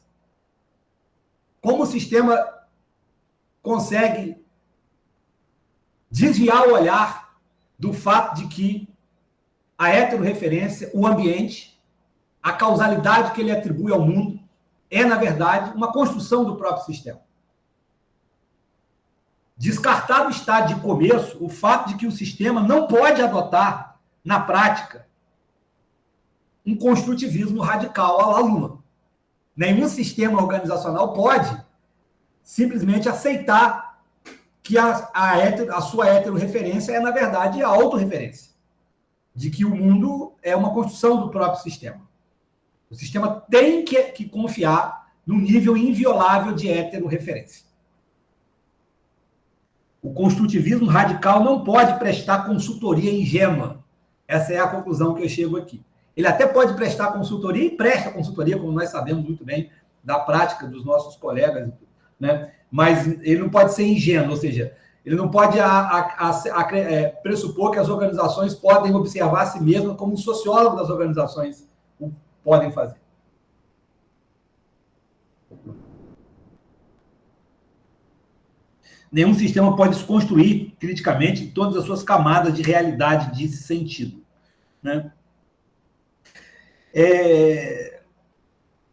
Como o sistema consegue desviar o olhar do fato de que a heterorreferência, o ambiente, a causalidade que ele atribui ao mundo, é, na verdade, uma construção do próprio sistema. Descartado está de começo o fato de que o sistema não pode adotar, na prática, um construtivismo radical à la Luhmann. Nenhum sistema organizacional pode simplesmente aceitar que a sua heterorreferência é, na verdade, a autorreferência, de que o mundo é uma construção do próprio sistema. O sistema tem que confiar no nível inviolável de heterorreferência. O construtivismo radical não pode prestar consultoria ingênua. Essa é a conclusão que eu chego aqui. Ele até pode prestar consultoria e presta consultoria, como nós sabemos muito bem da prática dos nossos colegas, né? Mas ele não pode ser ingênuo, ou seja, ele não pode pressupor que as organizações podem observar a si mesmas como um sociólogo das organizações podem fazer. Nenhum sistema pode se construir criticamente em todas as suas camadas de realidade de sentido, né?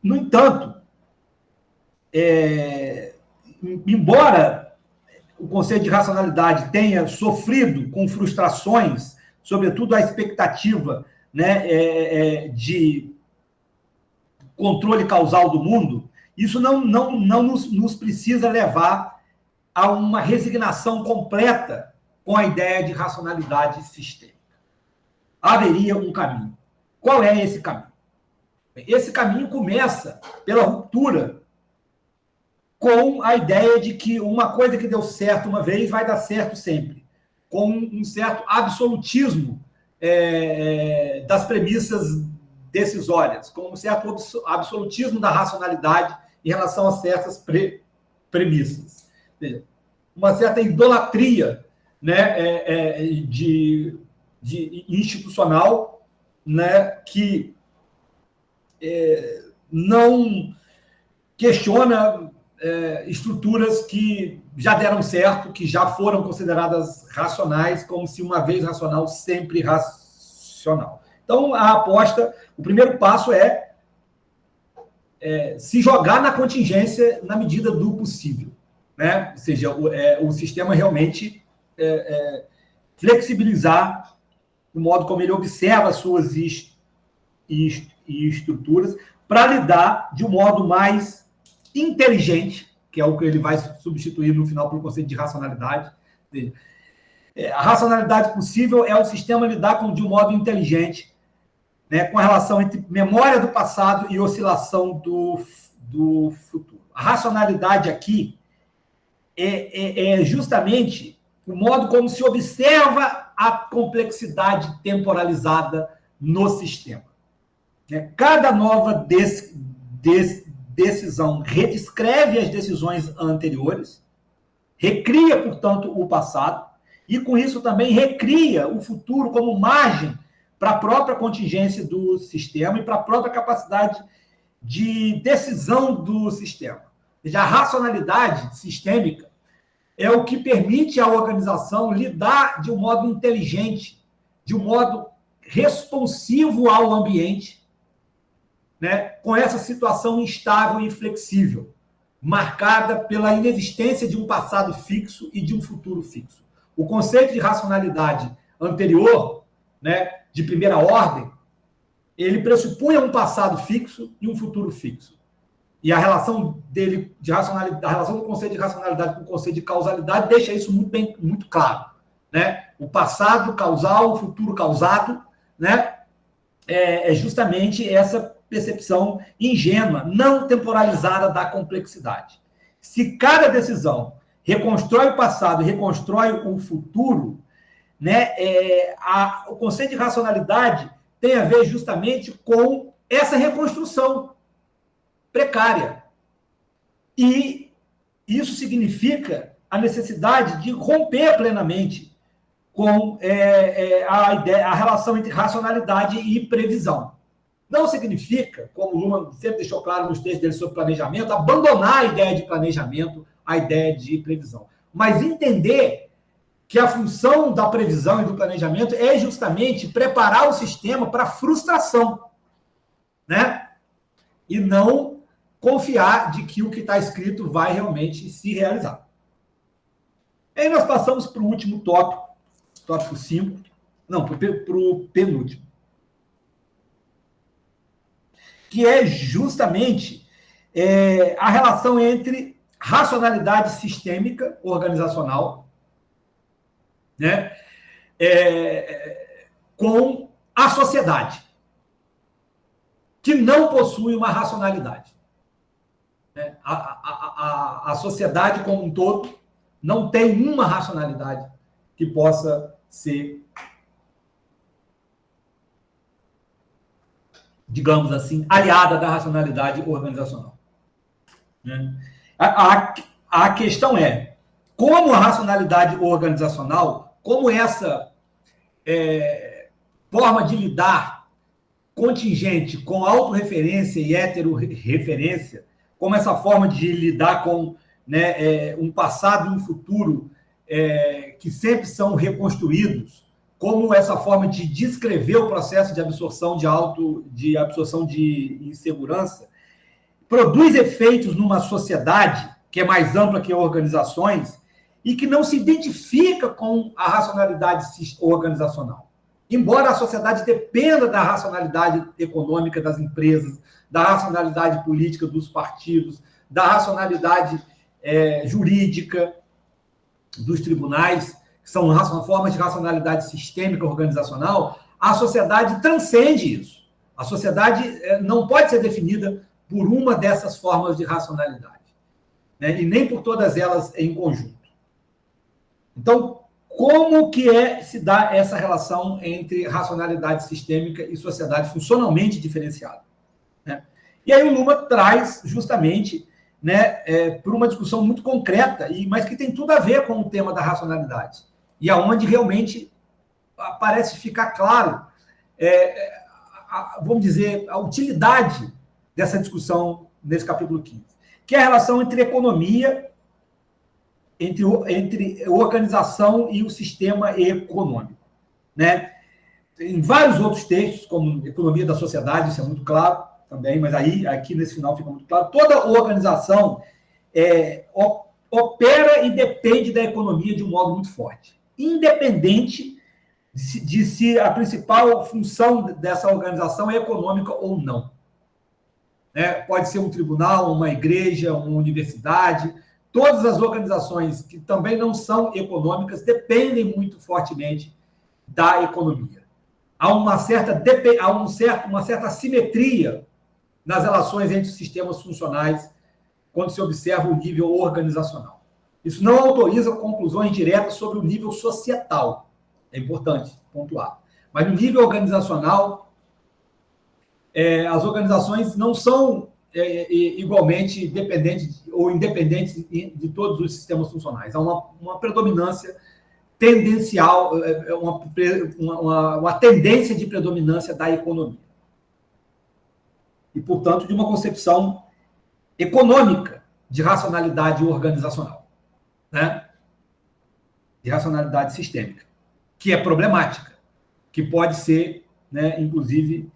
No entanto, embora o conceito de racionalidade tenha sofrido com frustrações, sobretudo a expectativa, né, de controle causal do mundo, isso não nos precisa levar a uma resignação completa com a ideia de racionalidade sistêmica. Haveria um caminho. Qual é esse caminho? Esse caminho começa pela ruptura com a ideia de que uma coisa que deu certo uma vez vai dar certo sempre, com um certo absolutismo das premissas decisórias, com um certo absolutismo da racionalidade em relação a certas premissas. Uma certa idolatria, né, de institucional, né, que não questiona estruturas que já deram certo, que já foram consideradas racionais, como se uma vez racional, sempre racional. Então, a aposta, o primeiro passo é se jogar na contingência na medida do possível, né? Ou seja, o sistema realmente flexibilizar o modo como ele observa as suas estruturas para lidar de um modo mais inteligente, que é o que ele vai substituir no final pelo conceito de racionalidade. A racionalidade possível é o sistema lidar de um modo inteligente, né, com a relação entre memória do passado e oscilação do futuro. A racionalidade aqui é justamente o modo como se observa a complexidade temporalizada no sistema. Cada nova decisão redescreve as decisões anteriores, recria, portanto, o passado, e com isso também recria o futuro como margem para a própria contingência do sistema e para a própria capacidade de decisão do sistema. Ou seja, a racionalidade sistêmica é o que permite à organização lidar de um modo inteligente, de um modo responsivo ao ambiente, né, com essa situação instável e inflexível, marcada pela inexistência de um passado fixo e de um futuro fixo. O conceito de racionalidade anterior, né, de primeira ordem, ele pressupunha um passado fixo e um futuro fixo. e a relação dele de racionalidade, a relação do conceito de racionalidade com o conceito de causalidade deixa isso muito claro, né? O passado causal, o futuro causado, né? É justamente essa percepção ingênua, não temporalizada da complexidade. Se cada decisão reconstrói o passado e reconstrói o futuro, né? O conceito de racionalidade tem a ver justamente com essa reconstrução precária. E isso significa a necessidade de romper plenamente com a relação entre racionalidade e previsão. Não significa, como o Luhmann sempre deixou claro nos textos dele sobre planejamento, abandonar a ideia de planejamento, a ideia de previsão. Mas entender que a função da previsão e do planejamento é justamente preparar o sistema para a frustração, né? E não confiar de que o que está escrito vai realmente se realizar. Aí nós passamos para o último tópico 5, não, para o penúltimo, que é justamente a relação entre racionalidade sistêmica organizacional, né, com a sociedade, que não possui uma racionalidade. A sociedade como um todo não tem uma racionalidade que possa ser, digamos assim, aliada da racionalidade organizacional. A questão é como a racionalidade organizacional, como essa forma de lidar contingente com autorreferência e heterorreferência, como essa forma de lidar com, né, um passado e um futuro que sempre são reconstruídos, como essa forma de descrever o processo de absorção de absorção de insegurança, produz efeitos numa sociedade que é mais ampla que organizações e que não se identifica com a racionalidade organizacional. Embora a sociedade dependa da racionalidade econômica das empresas, da racionalidade política dos partidos, da racionalidade jurídica dos tribunais, que são formas de racionalidade sistêmica organizacional, a sociedade transcende isso. A sociedade não pode ser definida por uma dessas formas de racionalidade, né? E nem por todas elas em conjunto. Então, como que se dá essa relação entre racionalidade sistêmica e sociedade funcionalmente diferenciada, né? E aí o Luhmann traz justamente, né, por uma discussão muito concreta, mas que tem tudo a ver com o tema da racionalidade, e aonde realmente parece ficar claro, vamos dizer, a utilidade dessa discussão nesse capítulo 15, que é a relação entre economia, entre organização e o sistema econômico, né? Em vários outros textos, como Economia da Sociedade, isso é muito claro também, mas aqui nesse final fica muito claro, toda organização opera e depende da economia de um modo muito forte, independente de se a principal função dessa organização é econômica ou não. Pode ser um tribunal, uma igreja, uma universidade. Todas as organizações que também não são econômicas dependem muito fortemente da economia. Há uma certa assimetria nas relações entre os sistemas funcionais quando se observa o nível organizacional. Isso não autoriza conclusões diretas sobre o nível societal. É importante pontuar. Mas no nível organizacional, as organizações não são igualmente dependentes ou independentes de todos os sistemas funcionais. Há uma predominância tendencial, uma tendência de predominância da economia. E, portanto, de uma concepção econômica de racionalidade organizacional, né? De racionalidade sistêmica, que é problemática, que pode ser, né, inclusive,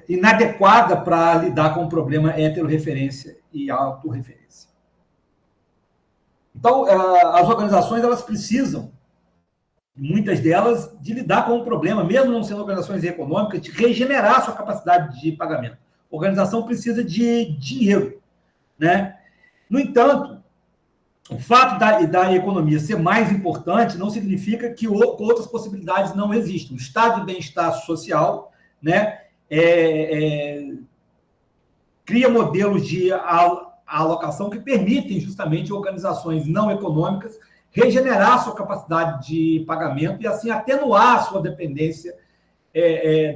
inadequada para lidar com o problema heterorreferência e autorreferência. Então, as organizações, elas precisam, muitas delas, de lidar com o problema, mesmo não sendo organizações econômicas, de regenerar sua capacidade de pagamento. organização precisa de dinheiro, né? No entanto, o fato da economia ser mais importante não significa que outras possibilidades não existam. O estado de bem-estar social, né, cria modelos de alocação que permitem justamente organizações não econômicas regenerar sua capacidade de pagamento e assim atenuar a sua dependência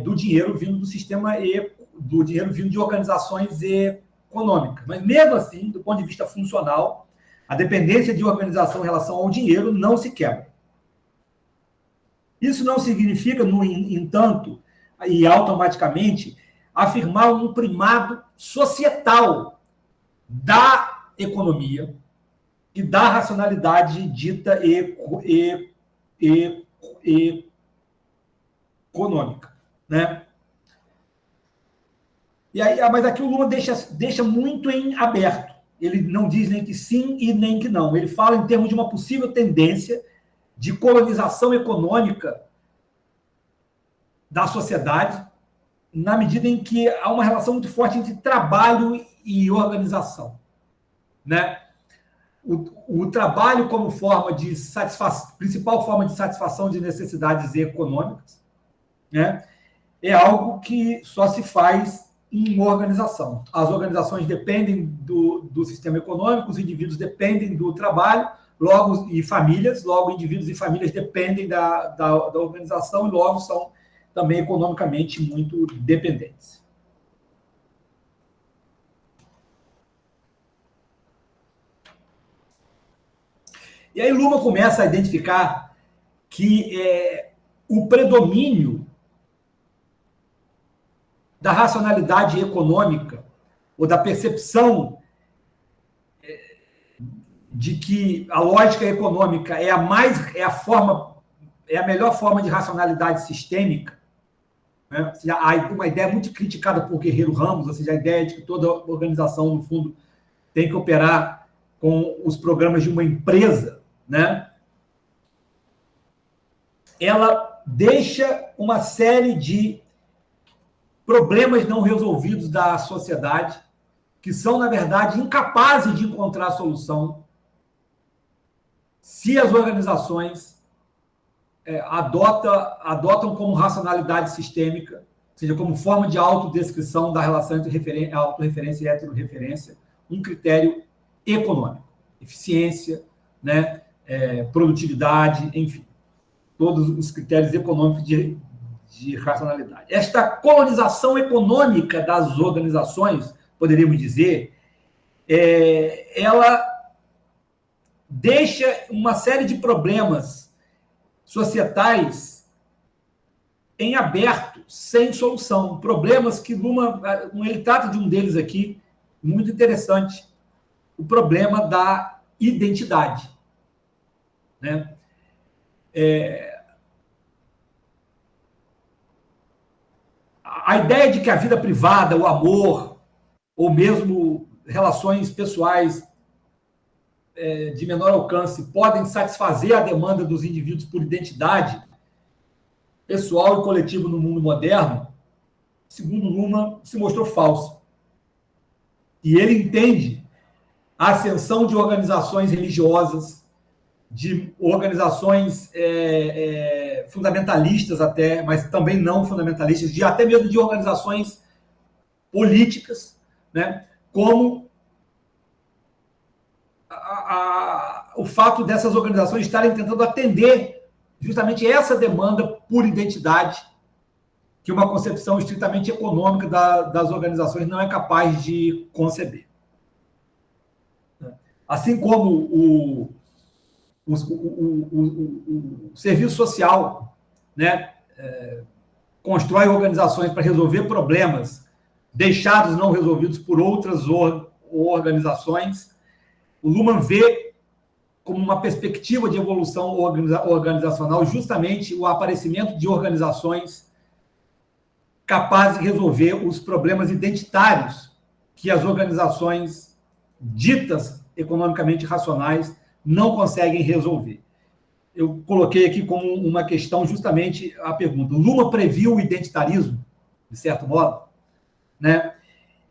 do dinheiro vindo do sistema do dinheiro vindo de organizações econômicas. Mas mesmo assim, do ponto de vista funcional, a dependência de organização em relação ao dinheiro não se quebra. Isso não significa, no entanto, e automaticamente, afirmar um primado societal da economia e da racionalidade dita econômica, né? E aí, mas aqui o Luhmann deixa muito em aberto. Ele não diz nem que sim e nem que não. Ele fala em termos de uma possível tendência de colonização econômica da sociedade, na medida em que há uma relação muito forte entre trabalho e organização, né? O trabalho como forma de principal forma de satisfação de necessidades econômicas, né, é algo que só se faz em organização. As organizações dependem do sistema econômico, os indivíduos dependem do trabalho, logo indivíduos e famílias dependem da organização e logo são também economicamente muito dependentes. E aí Luhmann começa a identificar que o predomínio da racionalidade econômica ou da percepção de que a lógica econômica é a melhor forma de racionalidade sistêmica, né? Há uma ideia muito criticada por Guerreiro Ramos, ou seja, a ideia de que toda organização, no fundo, tem que operar com os programas de uma empresa, né? Ela deixa uma série de problemas não resolvidos da sociedade que são, na verdade, incapazes de encontrar solução se as organizações adotam como racionalidade sistêmica, ou seja, como forma de autodescrição da relação entre autorreferência e heterorreferência, um critério econômico, eficiência, né, produtividade, enfim, todos os critérios econômicos de racionalidade. Esta colonização econômica das organizações, poderíamos dizer, ela deixa uma série de problemas societais em aberto, sem solução. Problemas que ele trata de um deles aqui, muito interessante, o problema da identidade, né? A ideia de que a vida privada, o amor, ou mesmo relações pessoais de menor alcance podem satisfazer a demanda dos indivíduos por identidade pessoal e coletiva no mundo moderno, segundo Luhmann, se mostrou falso. E ele entende a ascensão de organizações religiosas, de organizações fundamentalistas até, mas também não fundamentalistas, até mesmo de organizações políticas, né, como o fato dessas organizações estarem tentando atender justamente essa demanda por identidade que uma concepção estritamente econômica das organizações não é capaz de conceber. Assim como o serviço social, né, constrói organizações para resolver problemas deixados não resolvidos por outras organizações, o Luhmann vê como uma perspectiva de evolução organizacional justamente o aparecimento de organizações capazes de resolver os problemas identitários que as organizações ditas economicamente racionais não conseguem resolver. Eu coloquei aqui como uma questão justamente a pergunta. Luhmann previu o identitarismo, de certo modo, né?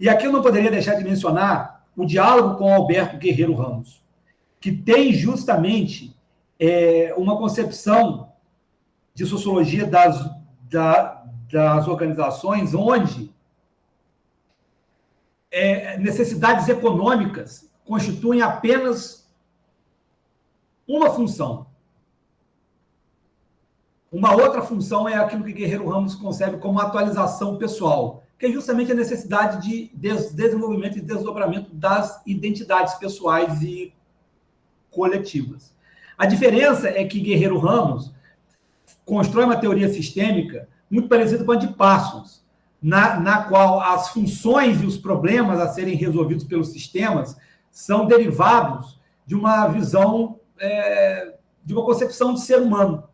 E aqui eu não poderia deixar de mencionar o diálogo com Alberto Guerreiro Ramos, que tem justamente uma concepção de sociologia das organizações onde necessidades econômicas constituem apenas uma função. Uma outra função é aquilo que Guerreiro Ramos concebe como atualização pessoal, que é justamente a necessidade de desenvolvimento e desdobramento das identidades pessoais e coletivas. A diferença é que Guerreiro Ramos constrói uma teoria sistêmica muito parecida com a de Parsons, na qual as funções e os problemas a serem resolvidos pelos sistemas são derivados de uma visão, de uma concepção de ser humano,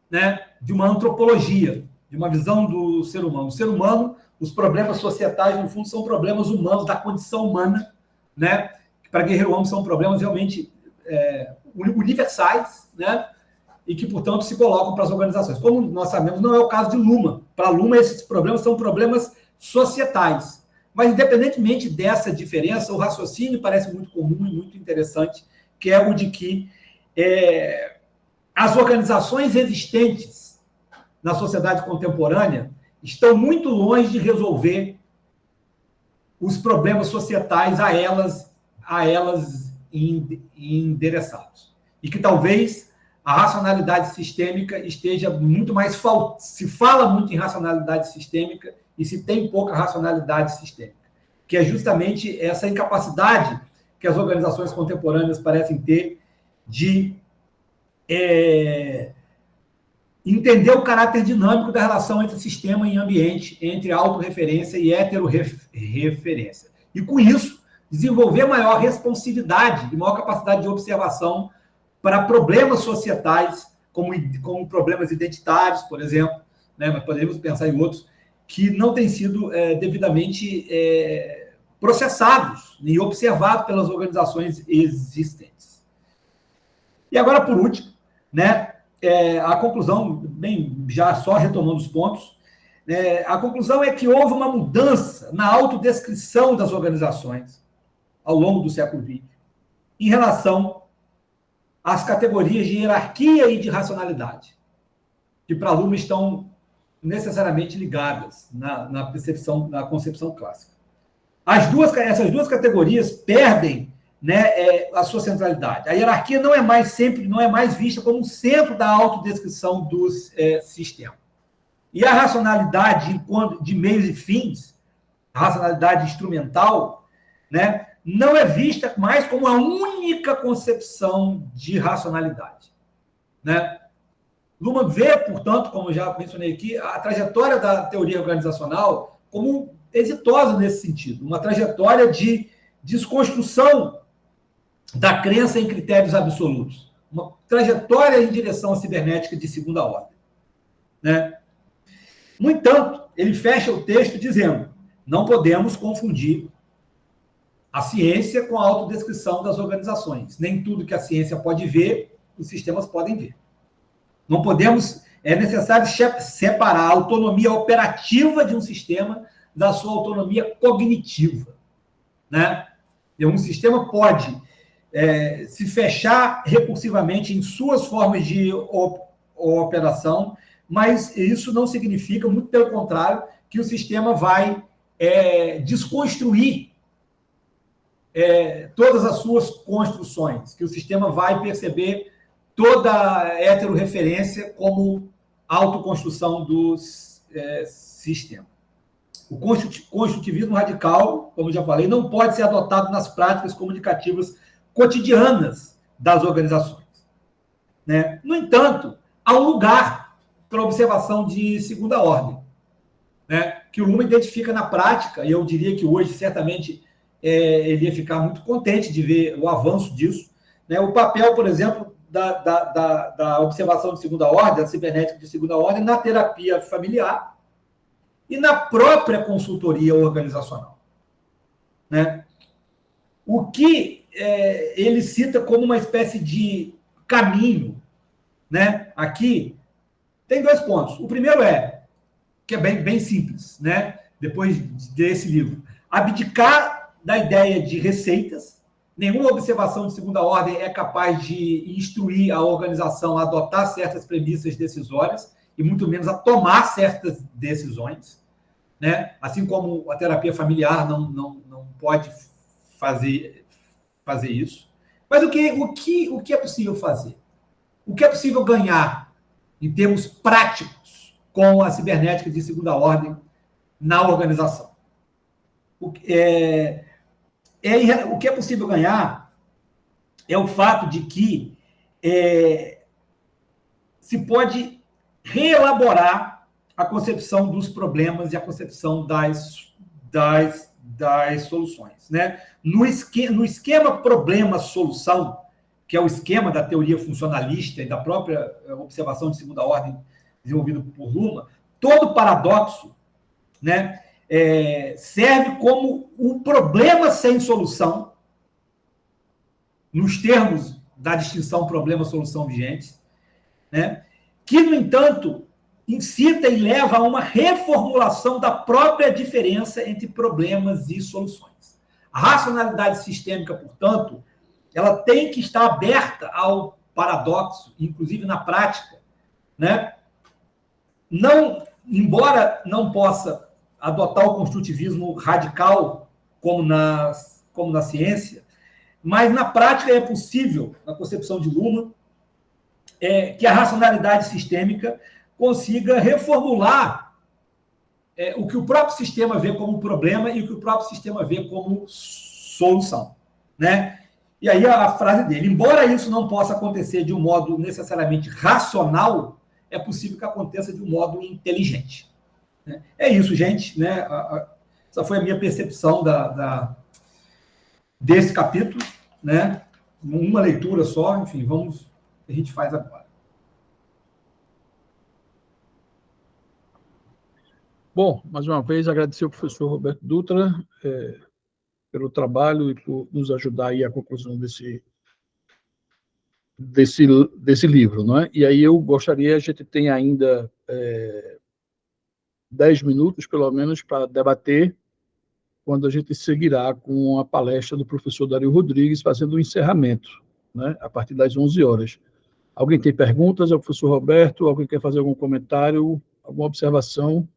né? De uma antropologia, de uma visão do ser humano. O ser humano, os problemas societais, no fundo, são problemas humanos, da condição humana, né? Que para Guerreiro Ramos são problemas realmente universais, né? E que, portanto, se colocam para as organizações. Como nós sabemos, não é o caso de Luhmann. Para Luhmann, esses problemas são problemas societais. Mas, independentemente dessa diferença, o raciocínio parece muito comum e muito interessante, que é o de que as organizações existentes na sociedade contemporânea estão muito longe de resolver os problemas societais a elas endereçados. E que talvez a racionalidade sistêmica esteja muito mais... Se fala muito em racionalidade sistêmica e se tem pouca racionalidade sistêmica, que é justamente essa incapacidade que as organizações contemporâneas parecem ter de entender o caráter dinâmico da relação entre sistema e ambiente, entre autorreferência e heterorreferência. E, com isso, desenvolver maior responsividade e maior capacidade de observação para problemas societais, como problemas identitários, por exemplo, né? Mas poderíamos pensar em outros que não têm sido devidamente processados e observados pelas organizações existentes. E agora, por último, né, a conclusão, bem, já só retomando os pontos, a conclusão é que houve uma mudança na autodescrição das organizações ao longo do século XX em relação às categorias de hierarquia e de racionalidade, que para Luhmann estão necessariamente ligadas na percepção, na concepção clássica. Essas duas categorias perdem, né, a sua centralidade. A hierarquia não é mais vista como um centro da autodescrição dos sistemas. E a racionalidade de meios e fins, a racionalidade instrumental, né, não é vista mais como a única concepção de racionalidade, né? Luhmann vê, portanto, como já mencionei aqui, a trajetória da teoria organizacional como exitosa nesse sentido, uma trajetória de desconstrução da crença em critérios absolutos, uma trajetória em direção à cibernética de segunda ordem, né? No entanto, ele fecha o texto dizendo: não podemos confundir a ciência com a autodescrição das organizações. Nem tudo que a ciência pode ver, os sistemas podem ver. Não podemos... É necessário separar a autonomia operativa de um sistema da sua autonomia cognitiva, né? E um sistema pode se fechar recursivamente em suas formas de operação, mas isso não significa, muito pelo contrário, que o sistema vai desconstruir todas as suas construções, que o sistema vai perceber toda a heterorreferência como autoconstrução do sistema. O construtivismo radical, como já falei, não pode ser adotado nas práticas comunicativas cotidianas das organizações, né? No entanto, há um lugar para a observação de segunda ordem, né, que o Luhmann identifica na prática, e eu diria que hoje, certamente, ele ia ficar muito contente de ver o avanço disso, né? O papel, por exemplo, da observação de segunda ordem, da cibernética de segunda ordem, na terapia familiar e na própria consultoria organizacional, né? O que ele cita como uma espécie de caminho, né? Aqui tem 2 pontos. O primeiro que é bem simples, né? Depois desse livro, abdicar da ideia de receitas. Nenhuma observação de segunda ordem é capaz de instruir a organização a adotar certas premissas decisórias, e muito menos a tomar certas decisões, né? Assim como a terapia familiar não pode fazer isso. Mas o que é possível fazer? O que é possível ganhar em termos práticos com a cibernética de segunda ordem na organização? O que é possível ganhar é o fato de que se pode reelaborar a concepção dos problemas e a concepção das soluções, né? No esquema problema-solução, que é o esquema da teoria funcionalista e da própria observação de segunda ordem desenvolvido por Luhmann, todo paradoxo, né, serve como um problema sem solução, nos termos da distinção problema-solução vigentes, né, que, no entanto, incita e leva a uma reformulação da própria diferença entre problemas e soluções. A racionalidade sistêmica, portanto, ela tem que estar aberta ao paradoxo, inclusive na prática, né? Embora não possa adotar o construtivismo radical como na ciência, mas na prática é possível, na concepção de Luhmann, que a racionalidade sistêmica consiga reformular o que o próprio sistema vê como problema e o que o próprio sistema vê como solução, né? E aí a frase dele: embora isso não possa acontecer de um modo necessariamente racional, é possível que aconteça de um modo inteligente. É isso, gente, né? Essa foi a minha percepção desse capítulo, né? Uma leitura só, enfim, vamos, a gente faz agora. Bom, mais uma vez, agradecer ao professor Roberto Dutra pelo trabalho e por nos ajudar aí à conclusão desse livro, não é? E aí eu gostaria, a gente tem ainda 10 minutos, pelo menos, para debater, quando a gente seguirá com a palestra do professor Dario Rodrigues, fazendo o encerramento, né, a partir das 11 horas. Alguém tem perguntas ao professor Roberto? Alguém quer fazer algum comentário, alguma observação?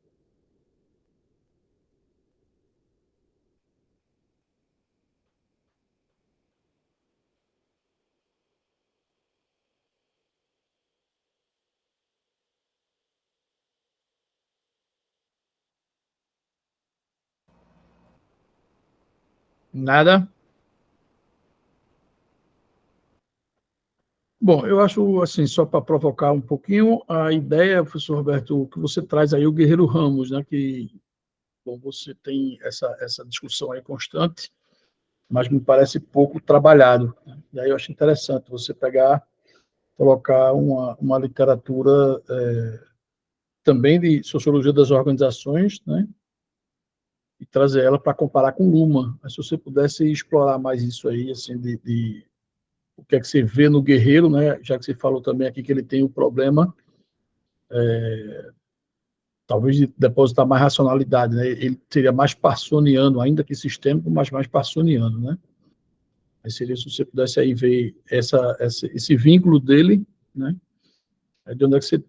Nada? Bom, eu acho, assim, só para provocar um pouquinho, a ideia, professor Roberto, que você traz aí o Guerreiro Ramos, né, que, bom, você tem essa discussão aí constante, mas me parece pouco trabalhado, né? E aí eu acho interessante você colocar uma literatura também de sociologia das organizações, né, e trazer ela para comparar com Luhmann. Mas se você pudesse explorar mais isso aí, assim, o que é que você vê no Guerreiro, né, já que você falou também aqui que ele tem o problema, talvez de depositar mais racionalidade, né? Ele seria mais parsoniano, ainda que sistêmico, mas mais parsoniano, né? Aí seria se você pudesse aí ver esse vínculo dele, né? De onde é que você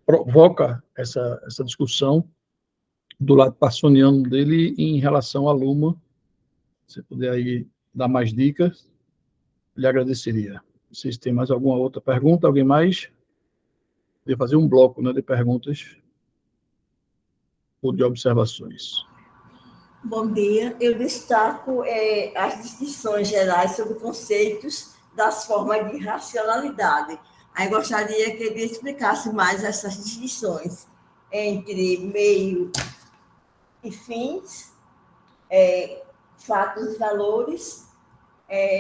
provoca essa discussão do lado parsoniano dele em relação a Luhmann. Se você puder aí dar mais dicas, lhe agradeceria. Vocês têm mais alguma outra pergunta? Alguém mais? Podia fazer um bloco, né, de perguntas ou de observações. Bom dia. Eu destaco as distinções gerais sobre conceitos das formas de racionalidade. Aí gostaria que ele explicasse mais essas distinções entre meio e fins, fatos e valores,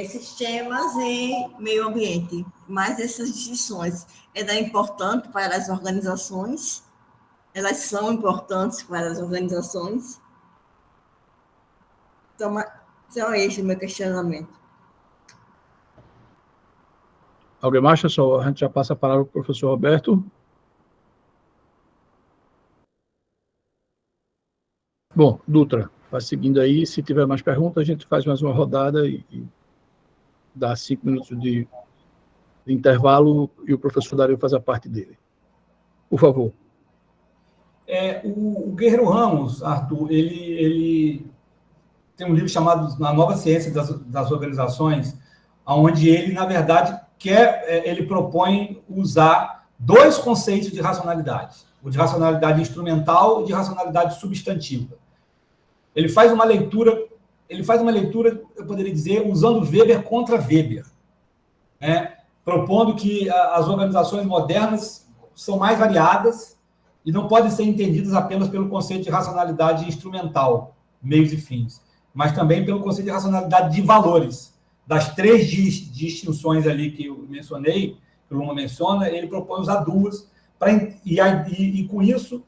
sistemas e meio ambiente. Mas essas distinções é importante para as organizações? Elas são importantes para as organizações? Então, esse é o meu questionamento. Alguém mais, pessoal? A gente já passa a palavra para o professor Roberto. Bom, Dutra. vai seguindo aí. Se tiver mais perguntas, a gente faz mais uma rodada e dá 5 minutos de intervalo e o professor Dario faz a parte dele. Por favor. O Guerreiro Ramos, Arthur, ele tem um livro chamado A Nova Ciência das Organizações, onde ele, na verdade, ele propõe usar 2 conceitos de racionalidade, o de racionalidade instrumental e de racionalidade substantiva. Ele faz uma leitura, eu poderia dizer, usando Weber contra Weber, né? Propondo que as organizações modernas são mais variadas e não podem ser entendidas apenas pelo conceito de racionalidade instrumental, meios e fins, mas também pelo conceito de racionalidade de valores. Das 3 distinções ali que eu mencionei, que o Luhmann menciona, ele propõe usar 2, e com isso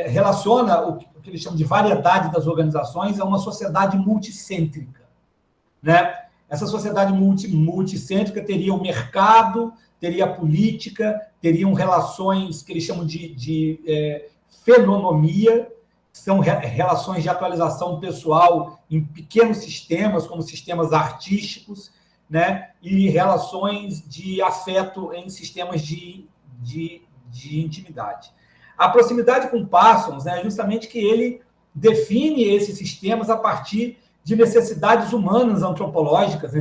relaciona o que ele chama de variedade das organizações a uma sociedade multicêntrica, né? Essa sociedade multicêntrica teria o mercado, teria a política, teriam relações que eles chamam de fenonomia, são relações de atualização pessoal em pequenos sistemas, como sistemas artísticos, né? E relações de afeto em sistemas de intimidade. A proximidade com Parsons, né, é justamente que ele define esses sistemas a partir de necessidades humanas antropológicas,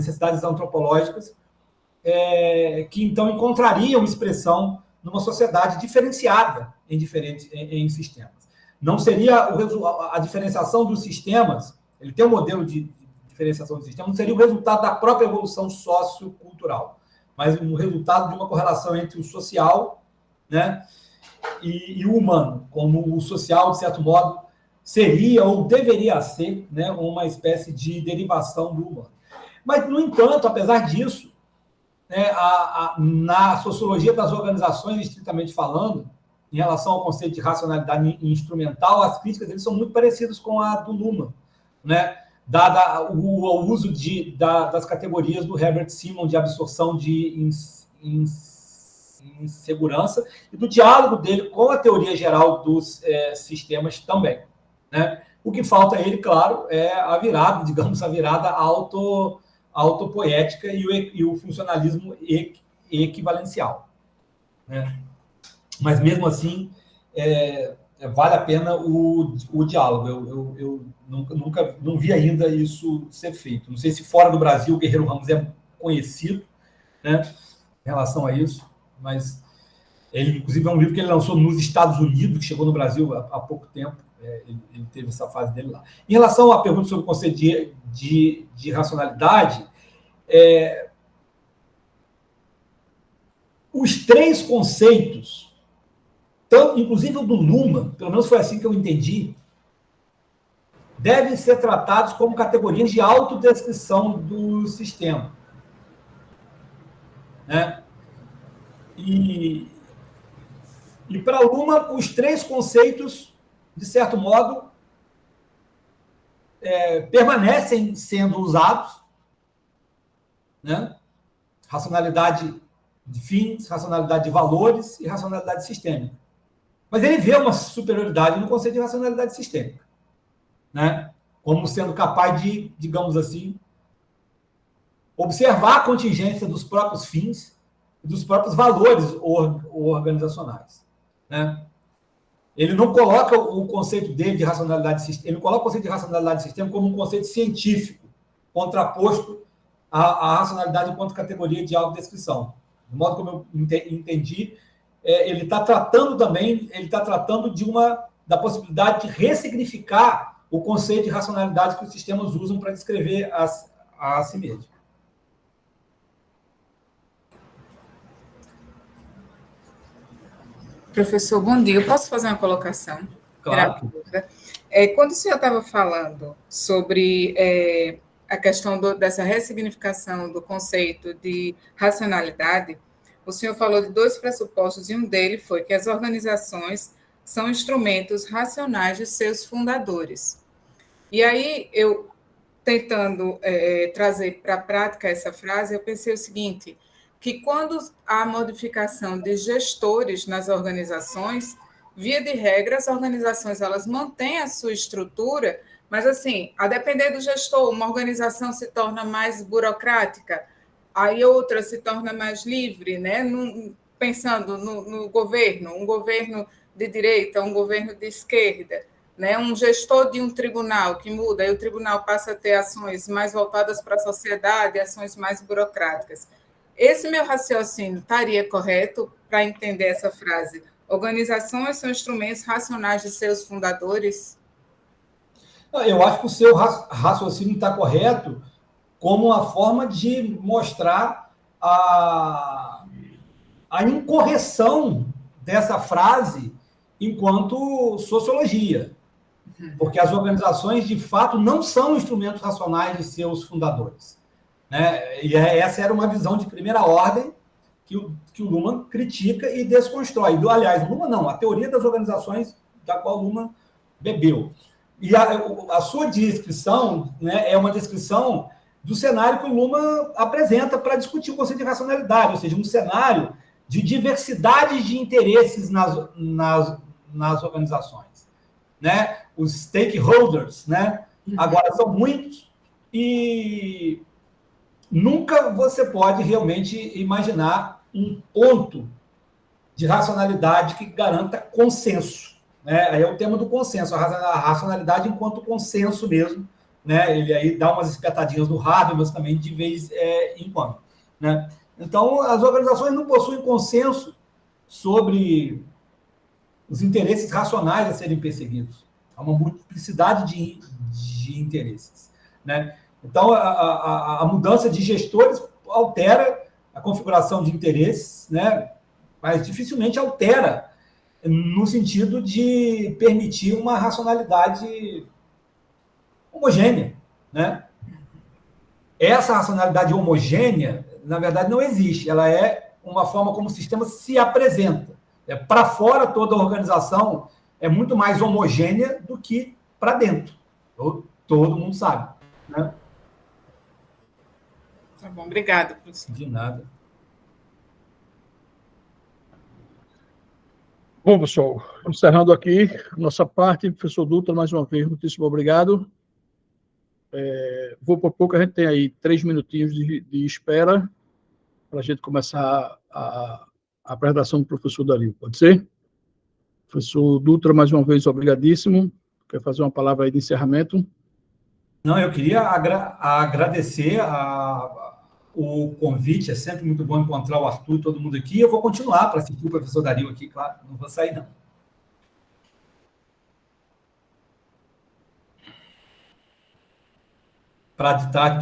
que então encontrariam expressão numa sociedade diferenciada em sistemas. Não seria a diferenciação dos sistemas, ele tem um modelo de diferenciação dos sistemas, não seria o resultado da própria evolução sociocultural, mas um resultado de uma correlação entre o social, né, e o humano, como o social, de certo modo, seria ou deveria ser, né, uma espécie de derivação do humano. Mas, no entanto, apesar disso, né, na sociologia das organizações, estritamente falando, em relação ao conceito de racionalidade instrumental, as críticas deles são muito parecidas com a do Luhmann, né, dada o uso das categorias do Herbert Simon de absorção de insegurança e do diálogo dele com a teoria geral dos sistemas também, né? O que falta a ele, claro, é a virada autopoética e o funcionalismo equivalencial, né? Mas, mesmo assim, vale a pena o diálogo. Eu nunca não vi ainda isso ser feito. Não sei se fora do Brasil o Guerreiro Ramos é conhecido, né, em relação a isso, mas ele, inclusive, é um livro que ele lançou nos Estados Unidos, que chegou no Brasil há pouco tempo. Ele teve essa fase dele lá. Em relação à pergunta sobre o conceito de racionalidade, os 3 conceitos, inclusive o do Luhmann, pelo menos foi assim que eu entendi, devem ser tratados como categorias de autodescrição do sistema, né? E para Luhmann, os 3 conceitos, de certo modo, permanecem sendo usados, né? Racionalidade de fins, racionalidade de valores e racionalidade sistêmica. Mas ele vê uma superioridade no conceito de racionalidade sistêmica, né? Como sendo capaz de, digamos assim, observar a contingência dos próprios fins e dos próprios valores organizacionais, né? Ele não coloca o conceito dele de racionalidade sistêmica, ele coloca o conceito de racionalidade sistêmica como um conceito científico, contraposto à racionalidade enquanto categoria de autodescrição. Do modo como eu entendi, ele está tratando da possibilidade de ressignificar o conceito de racionalidade que os sistemas usam para descrever a si mesmo. Professor, bom dia. Eu posso fazer uma colocação? Claro. Quando o senhor estava falando sobre a questão dessa ressignificação do conceito de racionalidade, o senhor falou de 2 pressupostos, e um deles foi que as organizações são instrumentos racionais de seus fundadores. E aí, eu, tentando trazer para a prática essa frase, eu pensei o seguinte, que quando há modificação de gestores nas organizações, via de regra, as organizações elas mantêm a sua estrutura, mas, assim, a depender do gestor, uma organização se torna mais burocrática, aí outra se torna mais livre, né? Pensando no governo, um governo de direita, um governo de esquerda, né? Um gestor de um tribunal que muda, aí o tribunal passa a ter ações mais voltadas para a sociedade, ações mais burocráticas. Esse meu raciocínio estaria correto para entender essa frase? Organizações são instrumentos racionais de seus fundadores? Eu acho que o seu raciocínio está correto como uma forma de mostrar a incorreção dessa frase enquanto sociologia. Porque as organizações, de fato, não são instrumentos racionais de seus fundadores. Né? E essa era uma visão de primeira ordem que o Luhmann critica e desconstrói. Aliás, o Luhmann não, a teoria das organizações da qual o Luhmann bebeu. E a sua descrição, né, é uma descrição do cenário que o Luhmann apresenta para discutir o conceito de racionalidade, ou seja, um cenário de diversidade de interesses nas organizações. Né? Os stakeholders, né? Agora são muitos e nunca você pode realmente imaginar um ponto de racionalidade que garanta consenso. Né? Aí é o tema do consenso, a racionalidade enquanto consenso mesmo. Né? Ele aí dá umas espetadinhas do Habermas também de vez em quando. Né? Então, as organizações não possuem consenso sobre os interesses racionais a serem perseguidos. Há uma multiplicidade de interesses. Né? Então, a mudança de gestores altera a configuração de interesses, né? Mas dificilmente altera no sentido de permitir uma racionalidade homogênea. Né? Essa racionalidade homogênea, na verdade, não existe. Ela é uma forma como o sistema se apresenta. Para fora, toda a organização é muito mais homogênea do que para dentro. Todo mundo sabe. Né? Tá bom, obrigada, professor. De nada. Bom, pessoal, encerrando aqui a nossa parte, professor Dutra, mais uma vez, muitíssimo obrigado. Vou por pouco, a gente tem aí 3 minutinhos de espera para a gente começar a apresentação do professor Dario. Pode ser? Professor Dutra, mais uma vez, obrigadíssimo. Quer fazer uma palavra aí de encerramento? Não, eu queria agradecer o convite. É sempre muito bom encontrar o Arthur, todo mundo aqui. Eu vou continuar para assistir o professor Dario aqui, claro. Não vou sair, não. Para ditar